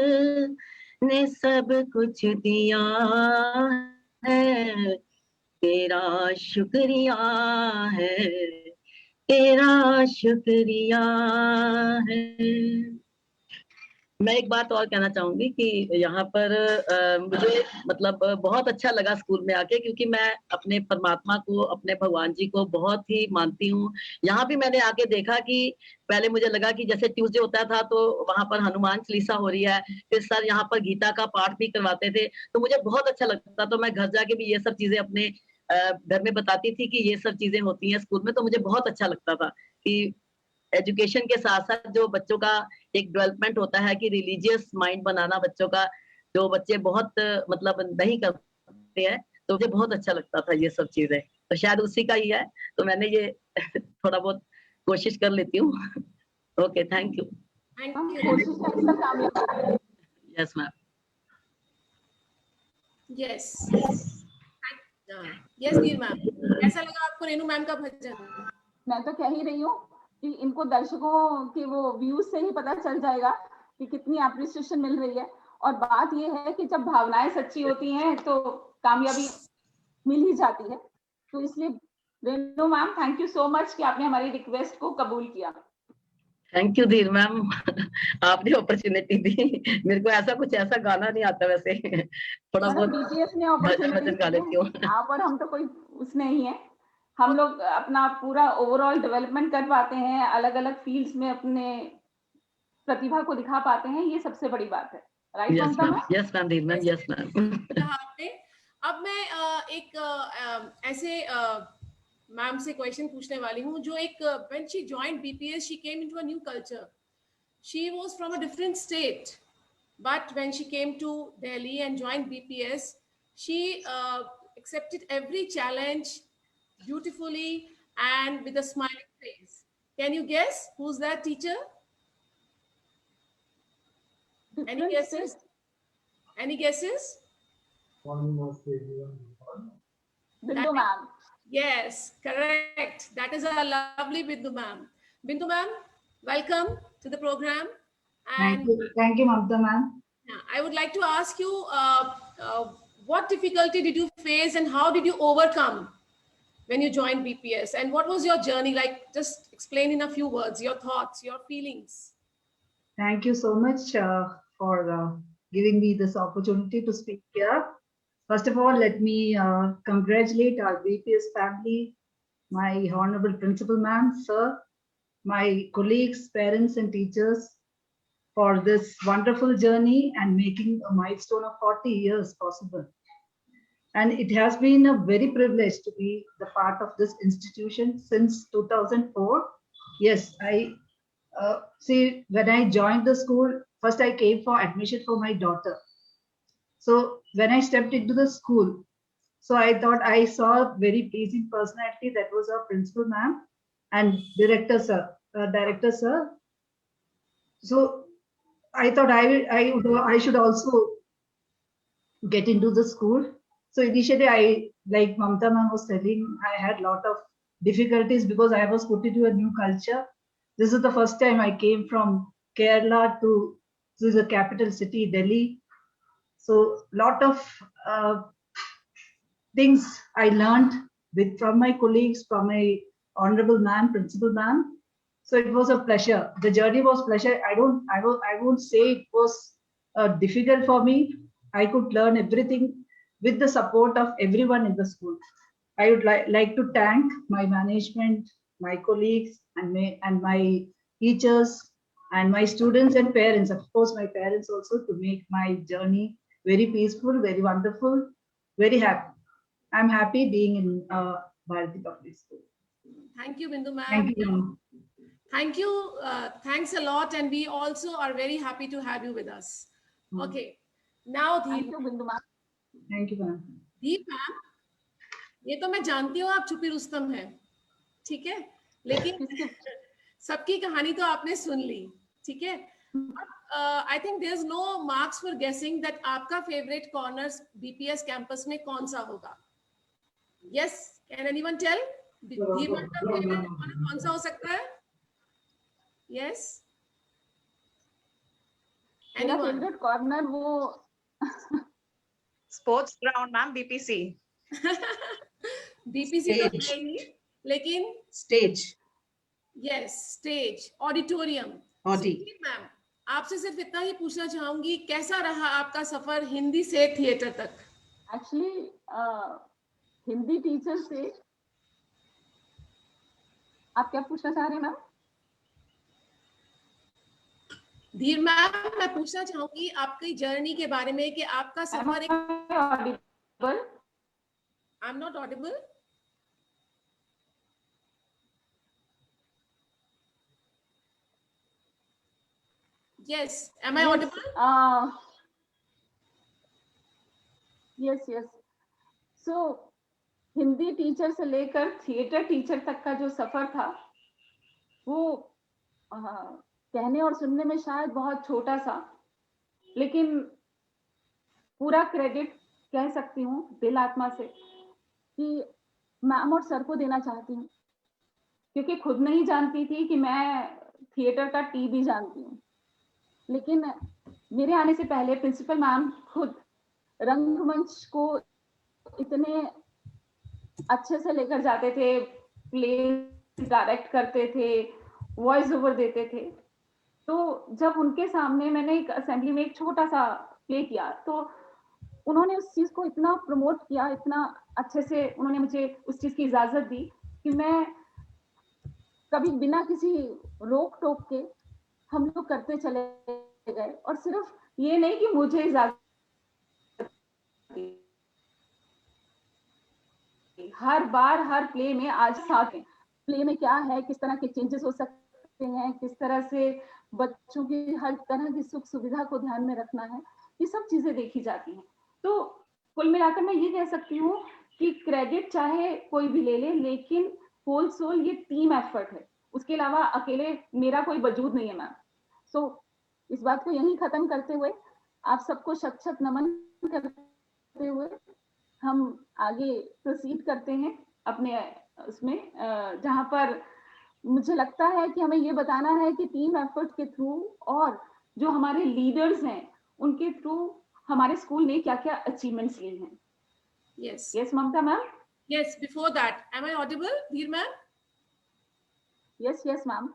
ने सब कुछ दिया है, तेरा शुक्रिया है, तेरा शुक्रिया है. मैं एक बात और कहना चाहूंगी कि यहाँ पर मुझे मतलब बहुत अच्छा लगा स्कूल में आके, क्योंकि मैं अपने परमात्मा को, अपने भगवान जी को बहुत ही मानती हूँ. यहाँ भी मैंने आके देखा कि पहले मुझे लगा कि जैसे ट्यूसडे होता था तो वहां पर हनुमान चालीसा हो रही है, फिर सर यहाँ पर गीता का पाठ भी करवाते थे, तो मुझे बहुत अच्छा लगता. तो मैं घर जाके भी ये सब चीजें अपने घर में बताती थी कि ये सब चीजें होती हैं स्कूल में, तो मुझे बहुत अच्छा लगता था कि एजुकेशन के साथ साथ जो बच्चों का एक डेवलपमेंट होता है कि रिलीजियस माइंड बनाना बच्चों का, जो बच्चे बहुत मतलब नहीं करते हैं, तो मुझे बहुत अच्छा लगता था ये सब चीजें, तो शायद उसी का ही है, तो मैंने ये थोड़ा बहुत कोशिश कर लेती हूँ। Okay, thank you. Yes ma'am. Yes yes नीर मैम, कैसा लगा आपको रेनू मैम का भजन? मैं तो कह ही रही हूँ कि इनको दर्शकों के वो व्यूज से ही पता चल जाएगा कि कितनी अप्रिसिएशन मिल रही है। और बात ये है कि जब भावनाएं सच्ची होती हैं तो कामयाबी मिल ही जाती है। तो इसलिए Renu ma'am, thank you so much कि आपने हमारी रिक्वेस्ट को कबूल किया। थैंक यू धीर मैम, आपने अपॉर्चुनिटी दी। मेरे को ऐसा गाना नहीं आता वैसे, थोड़ा बहुत बीटीएस ने भजन गा लेती हूँ। आप और हम तो कोई उसने ही है, हम लोग अपना पूरा ओवरऑल डेवलपमेंट कर पाते हैं, अलग अलग फील्ड्स में अपने प्रतिभा को दिखा पाते हैं, ये सबसे बड़ी बात है। राइट ममता मैम? यस मैम, धीर मैम, यस मैम। अब मैं एक ऐसे मैम से क्वेश्चन पूछने वाली हूँ जो एक when she joined BPS she came into a new culture. She was from a different state, but when she came to Delhi and joined BPS, she accepted every challenge beautifully and with a smiling face. Can you guess who's that teacher? Any guesses? Any guesses? Bindu ma'am. Yes, correct. That is a lovely Bindu ma'am. Bindu ma'am, welcome to the program. And thank you, Mamta ma'am. I would like to ask you, what difficulty did you face and how did you overcome when you joined BPS? And what was your journey like? Just explain in a few words, your thoughts, your feelings. Thank you so much for giving me this opportunity to speak here. First of all, let me congratulate our BPS family, my Honorable Principal Ma'am, Sir, my colleagues, parents and teachers for this wonderful journey and making a milestone of 40 years possible. And it has been a very privilege to be the part of this institution since 2004. Yes, see, when I joined the school, first I came for admission for my daughter. So when I stepped into the school, so I thought I saw a very pleasing personality, that was our principal ma'am and director sir. So I thought I should also get into the school. So initially, like Mamta ma'am was telling, I had a lot of difficulties because I was put into a new culture. This is the first time I came from Kerala to the capital city, Delhi. So lot of things I learned from my colleagues, from my honorable ma'am, principal ma'am. So it was a pleasure. The journey was pleasure. I won't say it was difficult for me. I could learn everything with the support of everyone in the school. I would like to thank my management, my colleagues, and my teachers, and my students and parents. Of course, my parents also, to make my journey very peaceful, very wonderful, very happy. I'm happy being in Bharati Public School. Thank you, Bindu ma'am. Thank you. Thank you. Thanks a lot. And we also are very happy to have you with us. Okay. Now, Thank you, Bindu ma'am. Thank you, ma'am. Deep ma'am, ये तो मैं जानती हूँ आप छुपी रुस्तम है, ठीक है, लेकिन सबकी कहानी तो आपने सुन ली, ठीक है. I think there's no marks for guessing that आपका favorite corners BPS campus में कौन सा होगा? Yes, can anyone tell? Deep ma'am का favorite corner कौन सा हो सकता है? Yes. मेरा favorite corner वो Sports ground, ma'am, BPC. BPC तो नहीं, लेकिन stage. Yes, stage, auditorium. Ma'am, आपसे सिर्फ इतना ही पूछना चाहूंगी, कैसा रहा आपका सफर हिंदी से थिएटर तक? Actually, हिंदी टीचर से आप क्या पूछना चाह रहे हैं मैम? धीर मैम, मैं पूछना चाहूंगी आपकी जर्नी के बारे में कि आपका सफर I'm not audible. Yes. Am I audible? Yes. So Hindi teacher से लेकर थिएटर टीचर तक का जो सफर था वो कहने और सुनने में शायद बहुत छोटा सा, लेकिन पूरा क्रेडिट कह सकती हूँ दिल आत्मा से कि मैम और सर को देना चाहती हूँ, क्योंकि खुद नहीं जानती थी कि मैं थिएटर का टी भी जानती हूँ। लेकिन मेरे आने से पहले प्रिंसिपल मैम खुद रंगमंच को इतने अच्छे से लेकर जाते थे, प्ले डायरेक्ट करते थे, वॉइस ओवर देते थे। तो जब उनके सामने मैंने एक असेंबली में एक छोटा सा प्ले किया तो उन्होंने उस चीज को इतना प्रमोट किया, इतना अच्छे से उन्होंने मुझे उस चीज की इजाजत दी कि मैं कभी बिना किसी रोक टोक के हम लोग करते चले गए। और सिर्फ ये नहीं कि मुझे इजाजत, हर बार हर प्ले में आज साथ हैं, प्ले में क्या है, किस तरह के चेंजेस हो सकते हैं, किस तरह से बच्चों की हर तरह की सुख सुविधा को ध्यान में रखना है, ये सब चीजें देखी जाती हैं। तो कुल मिलाकर मैं ये कह सकती हूँ कि क्रेडिट चाहे कोई भी ले ले, लेकिन होल सोल ये टीम एफर्ट है, उसके अलावा अकेले मेरा कोई वजूद नहीं है मैम। सो इस बात को यहीं खत्म करते हुए आप सबको शत शत नमन करते हुए हम आगे प्रोसीड करते हैं अपने उसमें, जहां पर मुझे लगता है कि हमें ये बताना है कि टीम एफर्ट के थ्रू और जो हमारे लीडर्स हैं उनके थ्रू हमारे स्कूल ने क्या क्या अचीवमेंट्स लिए हैं। Yes, Mamta ma'am. Yes, before that, am I audible, Dheer ma'am? Yes, ma'am.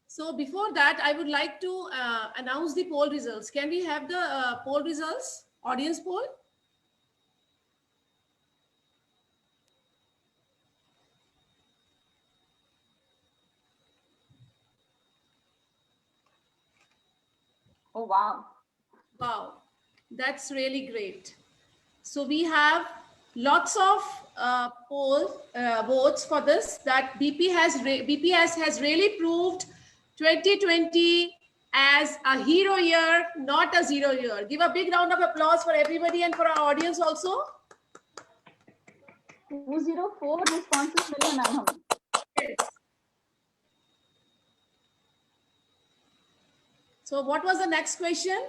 So before that, I would like to announce the poll results. Can we have the poll results, audience poll? Oh, wow. Wow, that's really great. So we have lots of votes for this, that BPS has really proved 2020 as a hero year, not a zero year. Give a big round of applause for everybody and for our audience also. 204 responses मिले ma'am हमें। Yes. So what was the next question?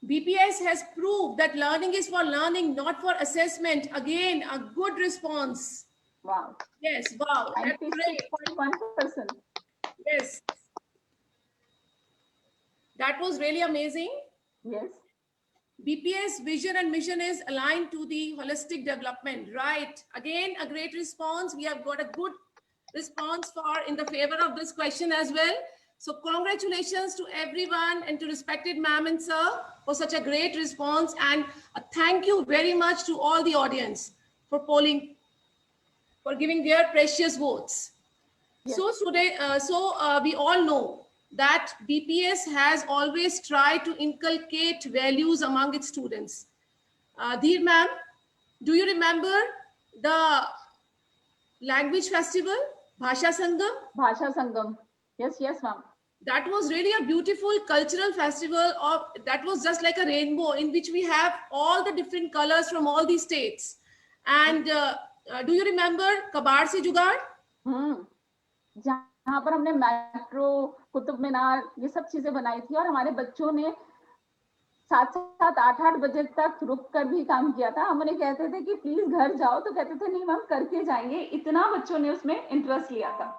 BPS has proved that learning is for learning, not for assessment. Again, a good response. Wow. Yes, wow. That's great. 96.1%. Yes. That was really amazing. Yes. BPS vision and mission is aligned to the holistic development. Right. Again, a great response. We have got a good response in the favor of this question as well. So congratulations to everyone and to respected ma'am and sir for such a great response, and a thank you very much to all the audience for polling, for giving their precious votes. Yes. So today, we all know that BPS has always tried to inculcate values among its students. Dheer ma'am, do you remember the language festival, Bhasha Sangam? Bhasha Sangam. Yes, ma'am. That was really a beautiful cultural festival that was just like a rainbow in which we have all the different colors from all the states. And do you remember Kabar Se Jugaad? जहाँ पर हमने metro, Qutub Minar, ये सब चीजें बनाई थी और हमारे बच्चों ने 7-7, 8-8 बजे तक रुक कर भी काम किया था। हम उन्हें कहते थे कि प्लीज घर जाओ, तो कहते थे नहीं मैम करके जाएंगे। इतना बच्चों ने उसमें इंटरेस्ट लिया था।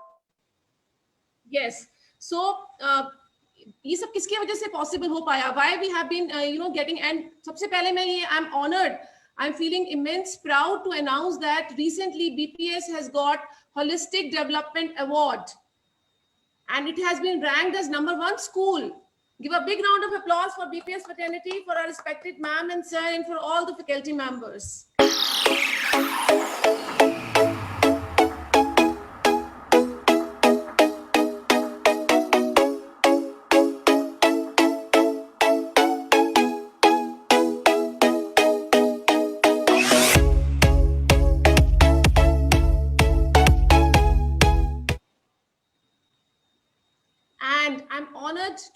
Yes. So ये सब किसकी वजह से पॉसिबल हो पाया? Why we have been getting, and सबसे पहले मैं ये I'm honored, I'm feeling immense proud to announce that recently BPS has got Holistic Development Award, and it has been ranked as #1 school. Give a big round of applause for BPS fraternity, for our respected ma'am and sir, and for all the faculty members.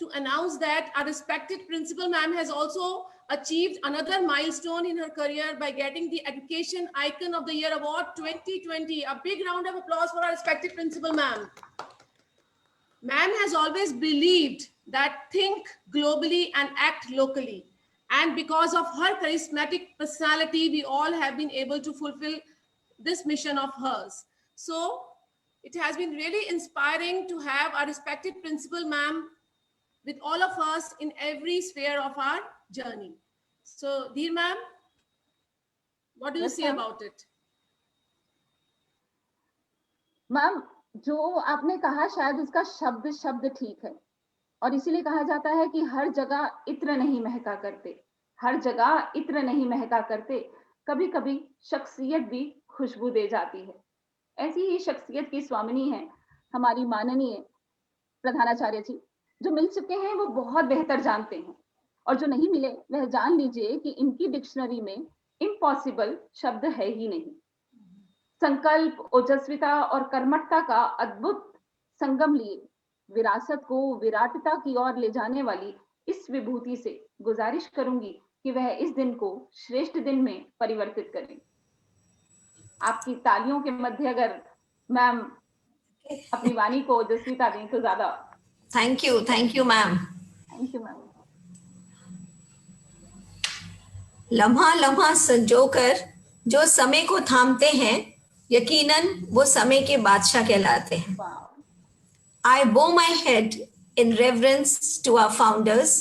to announce that our respected principal ma'am has also achieved another milestone in her career by getting the Education Icon of the Year Award 2020. A big round of applause for our respected principal ma'am. Ma'am has always believed that think globally and act locally. And because of her charismatic personality, we all have been able to fulfill this mission of hers. So it has been really inspiring to have our respected principal ma'am with all of us in every sphere of our journey. So, dear ma'am, what do you Yes, say ma'am. about it? Ma'am, जो आपने कहा शायद उसका शब्द शब्द ठीक है, और इसीलिए कहा जाता है कि हर जगह इत्र नहीं महका करते, हर जगह इत्र नहीं महका करते, कभी कभी शख्सियत भी खुशबू दे जाती है। ऐसी ही शख्सियत की स्वामिनी है हमारी माननीय प्रधानाचार्य जी। जो मिल चुके हैं वो बहुत बेहतर जानते हैं, और जो नहीं मिले वह जान लीजिए कि इनकी डिक्शनरी में इम्पॉसिबल शब्द है ही नहीं। संकल्प, ओजस्विता और कर्मठता का अद्भुत संगम लिए विरासत को विराटता की ओर ले जाने वाली इस विभूति से गुजारिश करूंगी कि वह इस दिन को श्रेष्ठ दिन में परिवर्तित करें। आपकी तालियों के मध्य अगर मैम अपनी वाणी को ओजस्विता दें तो ज्यादा। Thank you ma'am. Thank you ma'am. लम्हा लम्हा संजोकर जो समय को थामते हैं, यकीनन वो समय के बादशाह कहलाते हैं। I bow my head in reverence to our founders,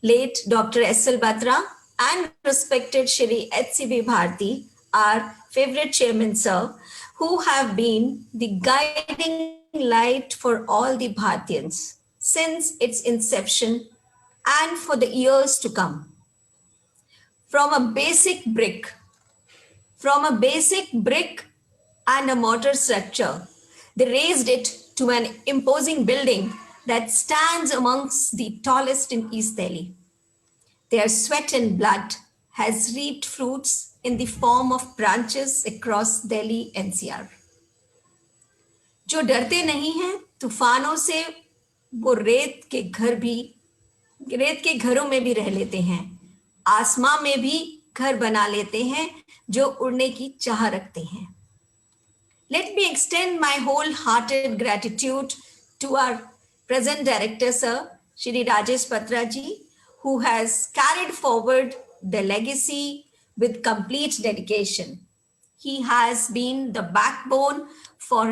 late Dr. S.L. Batra and respected Shri H.C.B. Bharti, our favorite chairman, sir, who have been the guiding light for all the Bhartians since its inception and for the years to come. From a basic brick and a mortar structure, they raised it to an imposing building that stands amongst the tallest in East Delhi. Their sweat and blood has reaped fruits in the form of branches across Delhi NCR. जो डरते नहीं हैं तूफानों से, वो रेत के घरों में भी रह लेते हैं, आसमां में भी घर बना लेते हैं, जो उड़ने की चाह रखते हैं। Let me extend my wholehearted gratitude to our present director, sir, Shri Rajesh Batra ji, who has carried forward the legacy with complete dedication. He has been the backbone for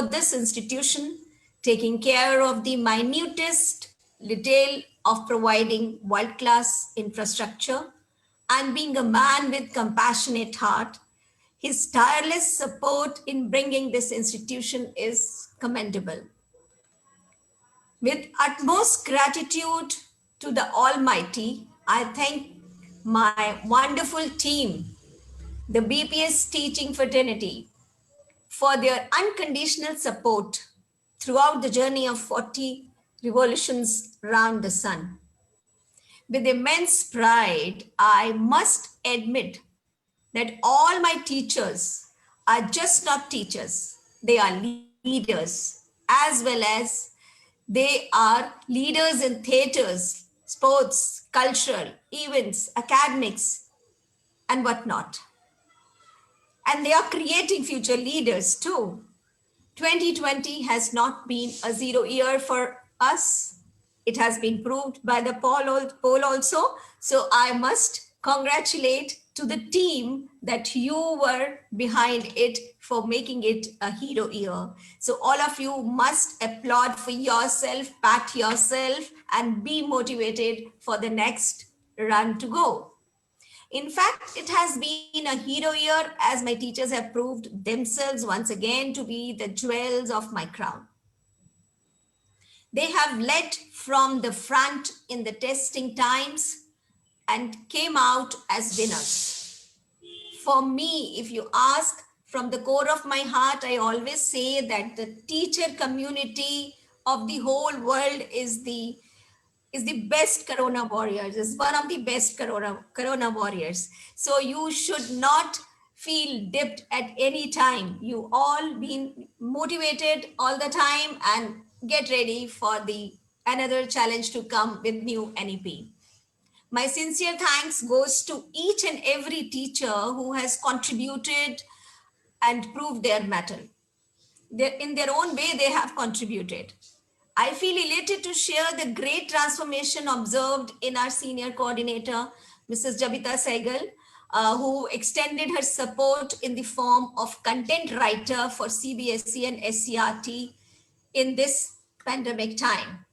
this institution, taking care of the minutest detail of providing world-class infrastructure and being a man with compassionate heart. His tireless support in bringing this institution is commendable. With utmost gratitude to the Almighty, I thank my wonderful team, the BPS teaching fraternity, for their unconditional support throughout the journey of 40 revolutions round the sun. With immense pride, I must admit that all my teachers are just not teachers. They are leaders, as well as they are leaders in theaters, sports, cultural, events, academics, and whatnot. And they are creating future leaders too. 2020 has not been a zero year for us. It has been proved by the poll also. So I must congratulate to the team that you were behind it for making it a hero year. So all of you must applaud for yourself, pat yourself, and be motivated for the next run to go. In fact, it has been a hero year as my teachers have proved themselves once again to be the jewels of my crown. They have led from the front in the testing times and came out as winners. For me, if you ask, from the core of my heart, I always say that the teacher community of the whole world is the best Corona warriors, is one of the best Corona warriors. So you should not feel dipped at any time. You all been motivated all the time and get ready for the another challenge to come with new NEP. My sincere thanks goes to each and every teacher who has contributed and proved their mettle. In their own way, they have contributed. I feel elated to share the great transformation observed in our senior coordinator, Mrs. Jabita Saigal, who extended her support in the form of content writer for CBSE and SCRT in this pandemic time.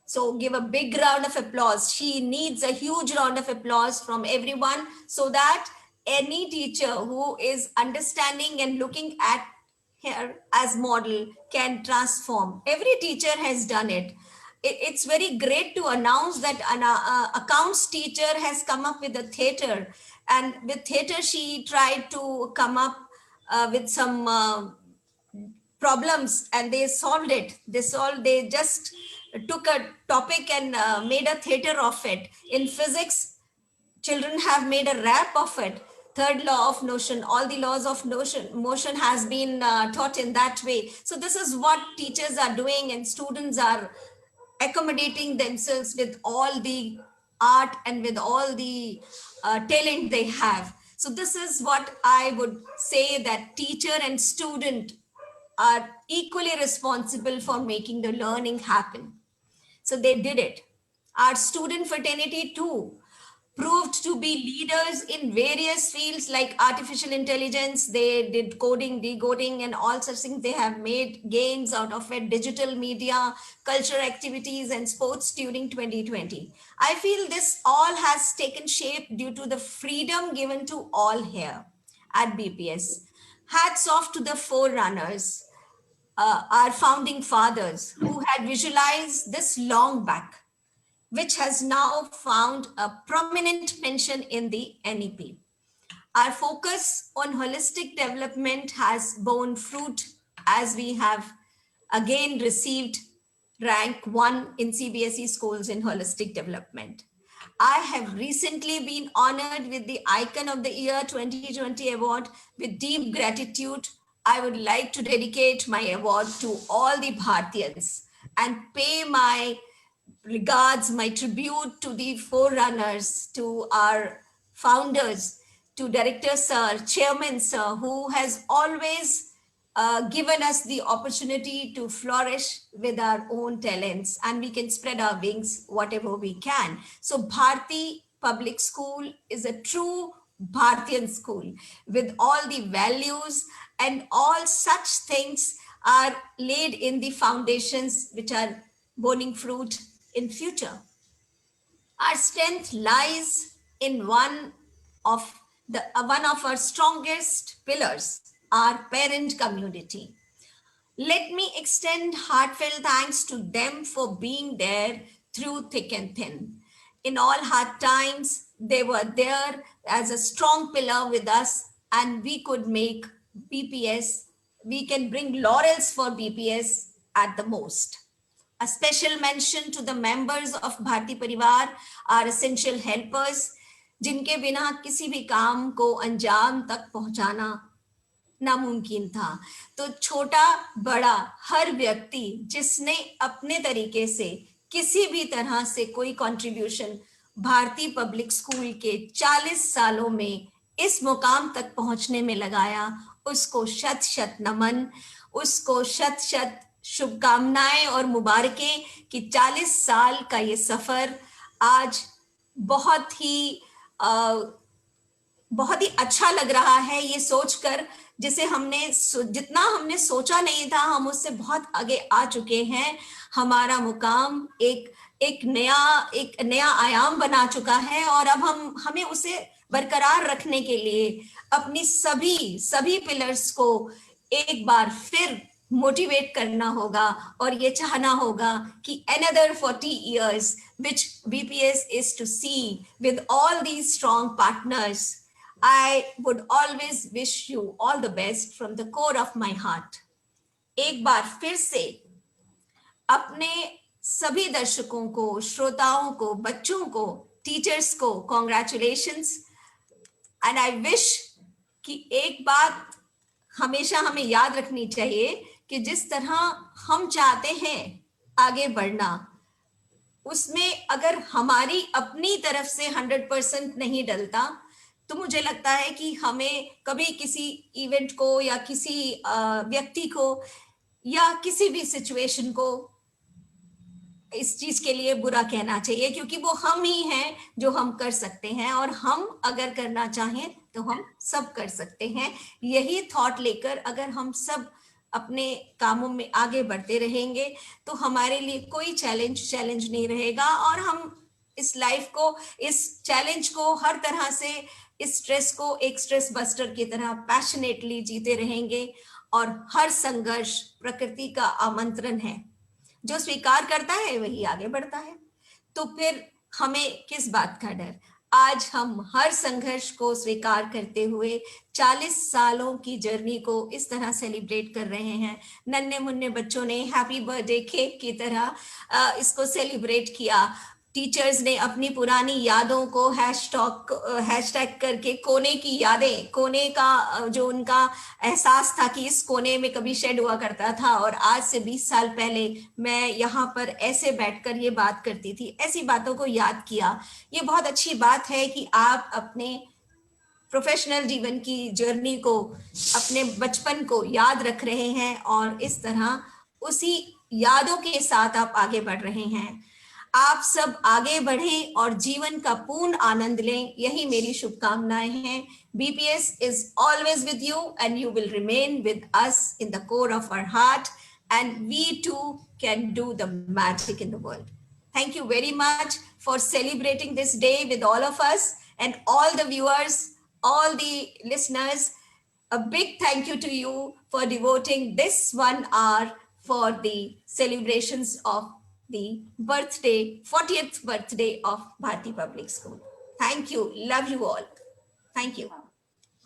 So give a big round of applause. She needs a huge round of applause from everyone so that any teacher who is understanding and looking at her as model can transform. Every teacher has done it. It's very great to announce that an accounts teacher has come up with a theater, and with theater she tried to come up with some problems and they solved it. They just took a topic and made a theater of it. In physics, children have made a rap of it. Third law of motion, all the laws of motion has been taught in that way. So this is what teachers are doing, and students are accommodating themselves with all the art and with all the talent they have. So this is what I would say, that teacher and student are equally responsible for making the learning happen. So they did it. Our student fraternity too proved to be leaders in various fields like artificial intelligence. They did coding, decoding, and all such things. They have made games out of it, digital media, cultural activities, and sports during 2020. I feel this all has taken shape due to the freedom given to all here at BPS. Hats off to the forerunners, our founding fathers, who had visualized this long back, which has now found a prominent mention in the NEP. Our focus on holistic development has borne fruit, as we have again received rank 1 in CBSE schools in holistic development. I have recently been honored with the Icon of the Year 2020 award. With deep gratitude, I would like to dedicate my award to all the Bhartiyans and pay my regards, my tribute to the forerunners, to our founders, to Director Sir, Chairman Sir, who has always given us the opportunity to flourish with our own talents, and we can spread our wings whatever we can. So Bharti Public School is a true Bhartiyan school with all the values, and all such things are laid in the foundations which are bearing fruit in future. Our strength lies in one of our strongest pillars, our parent community. Let me extend heartfelt thanks to them for being there through thick and thin. In all hard times, they were there as a strong pillar with us, and we could make BPS, we can bring laurels for BPS at the most. A special mention to the members of Bharti Parivar, our essential helpers, जिनके बिना किसी भी काम को अंजाम तक पहुंचाना नामुमकिन था। तो छोटा बड़ा हर व्यक्ति जिसने अपने तरीके से किसी भी तरह से कोई कंट्रीब्यूशन भारतीय पब्लिक स्कूल के 40 सालों में इस मुकाम तक पहुंचने में लगाया, उसको शत शत नमन, उसको शत शत शुभकामनाएं और मुबारकें कि 40 साल का ये सफर आज बहुत ही अच्छा लग रहा है ये सोचकर, जितना हमने सोचा नहीं था, हम उससे बहुत आगे आ चुके हैं। हमारा मुकाम एक नया आयाम बना चुका है, और अब हमें उसे बरकरार रखने के लिए अपनी सभी पिलर्स को एक बार फिर मोटिवेट करना होगा, और ये चाहना होगा कि another 40 years which BPS is to see with all these strong partners. I would always wish you all the best from the core of my heart. एक बार फिर से अपने सभी दर्शकों को, श्रोताओं को, बच्चों को, टीचर्स को congratulations, and I wish कि एक बात हमेशा हमें याद रखनी चाहिए कि जिस तरह हम चाहते हैं आगे बढ़ना, उसमें अगर हमारी अपनी तरफ से 100% नहीं डलता, तो मुझे लगता है कि हमें कभी किसी इवेंट को या किसी व्यक्ति को या किसी भी सिचुएशन को इस चीज के लिए बुरा कहना चाहिए, क्योंकि वो हम ही हैं जो हम कर सकते हैं, और हम अगर करना चाहें तो हम सब कर सकते हैं। यही थॉट लेकर अगर हम सब अपने कामों में आगे बढ़ते रहेंगे तो हमारे लिए कोई चैलेंज नहीं रहेगा, और हम इस लाइफ को, इस चैलेंज को हर तरह से, इस स्ट्रेस को एक स्ट्रेस बस्टर की तरह पैशनेटली जीते रहेंगे। और हर संघर्ष प्रकृति का आमंत्रण है, जो स्वीकार करता है वही आगे बढ़ता है। तो फिर हमें किस बात का डर? आज हम हर संघर्ष को स्वीकार करते हुए 40 सालों की जर्नी को इस तरह सेलिब्रेट कर रहे हैं। नन्हे मुन्ने बच्चों ने हैप्पी बर्थडे केक की तरह इसको सेलिब्रेट किया। टीचर्स ने अपनी पुरानी यादों को हैशटैग करके कोने की यादें, कोने का जो उनका एहसास था कि इस कोने में कभी शेड हुआ करता था और आज से 20 साल पहले मैं यहाँ पर ऐसे बैठकर ये बात करती थी, ऐसी बातों को याद किया। ये बहुत अच्छी बात है कि आप अपने प्रोफेशनल जीवन की जर्नी को, अपने बचपन को याद रख रहे हैं और इस तरह उसी यादों के साथ आप आगे बढ़ रहे हैं। आप सब आगे बढ़ें और जीवन का पूर्ण आनंद लें, यही मेरी शुभकामनाएं हैं। BPS is always with you and you will remain with us in the core of our heart, and we too can do the magic in the world. Thank you very much for celebrating this day with all of us, and all the viewers, all the listeners. A big thank you to you for devoting this 1 hour for the celebrations of the 40th birthday of Bharati Public School. Thank you. Love you all. Thank you.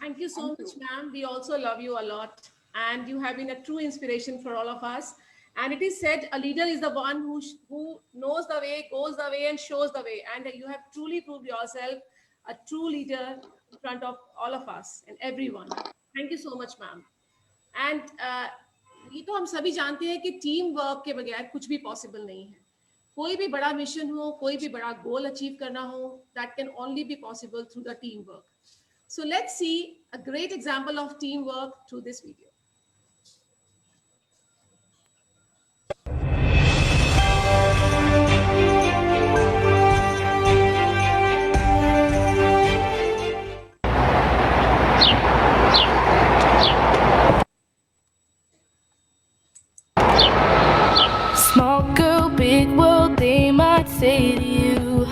Thank you so much, ma'am. We also love you a lot. And you have been a true inspiration for all of us. And it is said, a leader is the one who knows the way, goes the way, and shows the way. And you have truly proved yourself a true leader in front of all of us and everyone. Thank you so much, ma'am. And ये तो हम सभी जानते हैं कि team work के बगैर कुछ भी पॉसिबल नहीं है। कोई भी बड़ा मिशन हो, कोई भी बड़ा गोल अचीव करना हो, that can only be possible through the team work. So let's see a great example of team work through this video. Small girl, big world, they might say to you,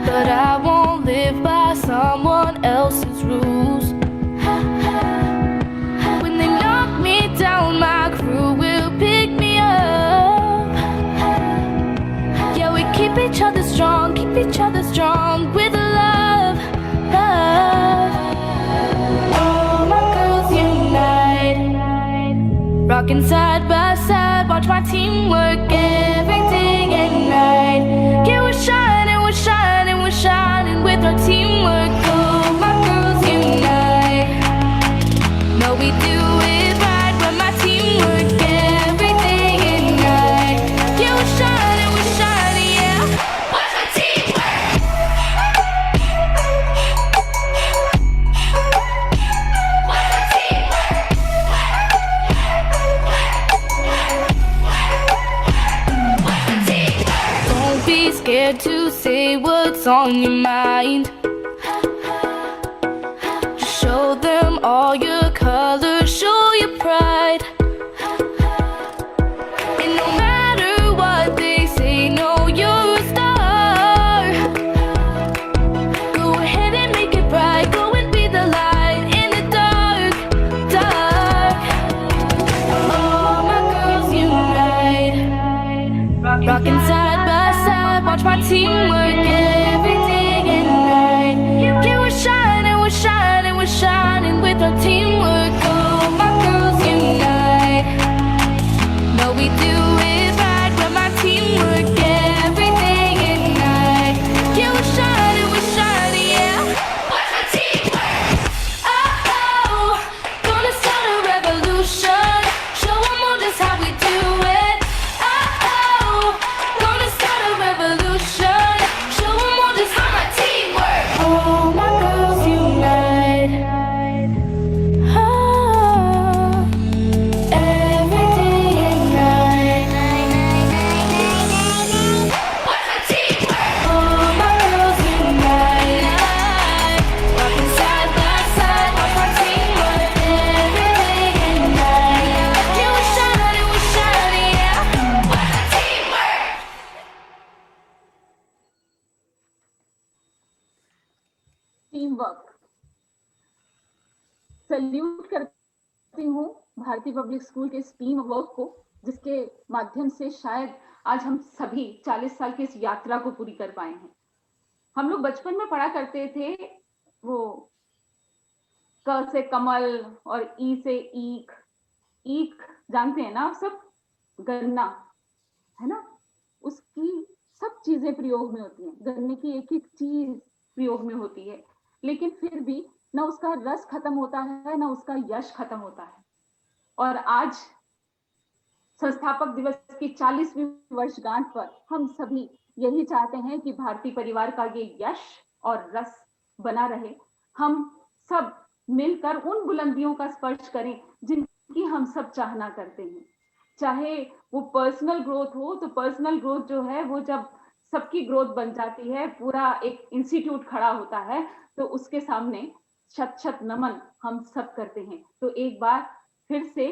but I won't live by someone else's rules. When they knock me down, my crew will pick me up. Yeah, we keep each other strong with love, love. All my girls unite, rocking side by side, watch my team work every day and night. Yeah, we're shining with our teamwork. Oh, my girls unite. No, we do it right when my team work every day and night. Yeah, we're shining, yeah. Watch my team work. Watch my team work. Don't be scared to say what's on your mind. Just show them all your colors, show your pride. And no matter what they say, know you're a star. Go ahead and make it bright, go and be the light in the dark, dark. All my girls unite, rocking side by side, watch my team work every day and night. Teamwork. Salute करती हूँ भारतीय public school के इस team work को, जिसके माध्यम से शायद आज हम सभी 40 साल की इस यात्रा को पूरी कर पाए हैं। हम लोग बचपन में पढ़ा करते थे वो क से कमल और ई से ईख। ईख जानते हैं ना आप सब, गन्ना है ना, उसकी सब चीजें प्रयोग में होती हैं, गन्ने की एक एक चीज प्रयोग में होती है, लेकिन फिर भी ना उसका रस खत्म होता है ना उसका यश खत्म होता है। और आज संस्थापक दिवस की 40वीं वर्षगांठ पर हम सभी यही चाहते हैं कि भारतीय परिवार का ये यश और रस बना रहे। हम सब मिलकर उन बुलंदियों का स्पर्श करें जिनकी हम सब चाहना करते हैं। चाहे वो पर्सनल ग्रोथ हो, तो पर्सनल ग्रोथ जो है वो जब सबकी ग्रोथ बन जाती है, पूरा एक इंस्टीट्यूट खड़ा होता है, तो उसके सामने शत शत नमन हम सब करते हैं। तो एक बार फिर से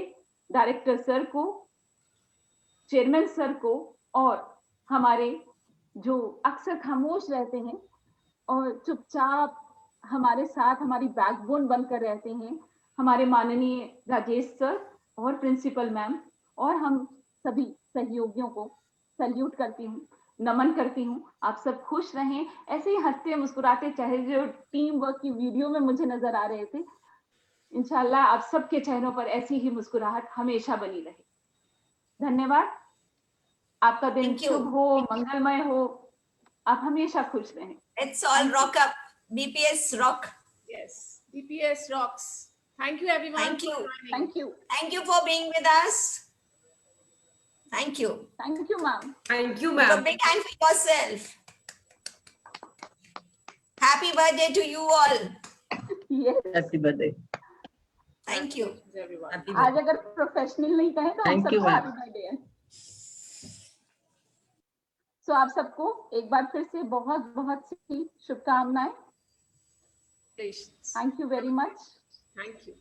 डायरेक्टर सर को, चेयरमैन सर को, और हमारे जो अक्सर खामोश रहते हैं और चुपचाप हमारे साथ हमारी बैकबोन बनकर रहते हैं, हमारे माननीय राजेश सर और प्रिंसिपल मैम और हम सभी सहयोगियों को सल्यूट करती हूँ, नमन करती हूँ। आप सब खुश रहें, ऐसे ही हंसते मुस्कुराते, चाहे जो टीम वर्क की वीडियो में मुझे नजर आ रहे थे, इंशाल्लाह आप सबके चेहरों पर ऐसी ही मुस्कुराहट हमेशा बनी रहे। धन्यवाद। आपका दिन शुभ हो, मंगलमय हो, आप हमेशा खुश रहें। Let's all rock up. BPS rock. Yes, BPS rocks. Thank you everyone. Thank you. Thank you. Thank you for being with us. Thank you. Thank you, ma'am. Thank you, Give a ma'am. big hand for yourself. Happy birthday to you all. Yes. Happy birthday. Thank you. आज अगर professional नहीं कहें तो हम Thank you, सबको ma'am. Happy birthday है। सो आप सबको एक बार फिर से बहुत बहुत सी शुभकामनाएं। Congratulations. Thank you very much. Thank you.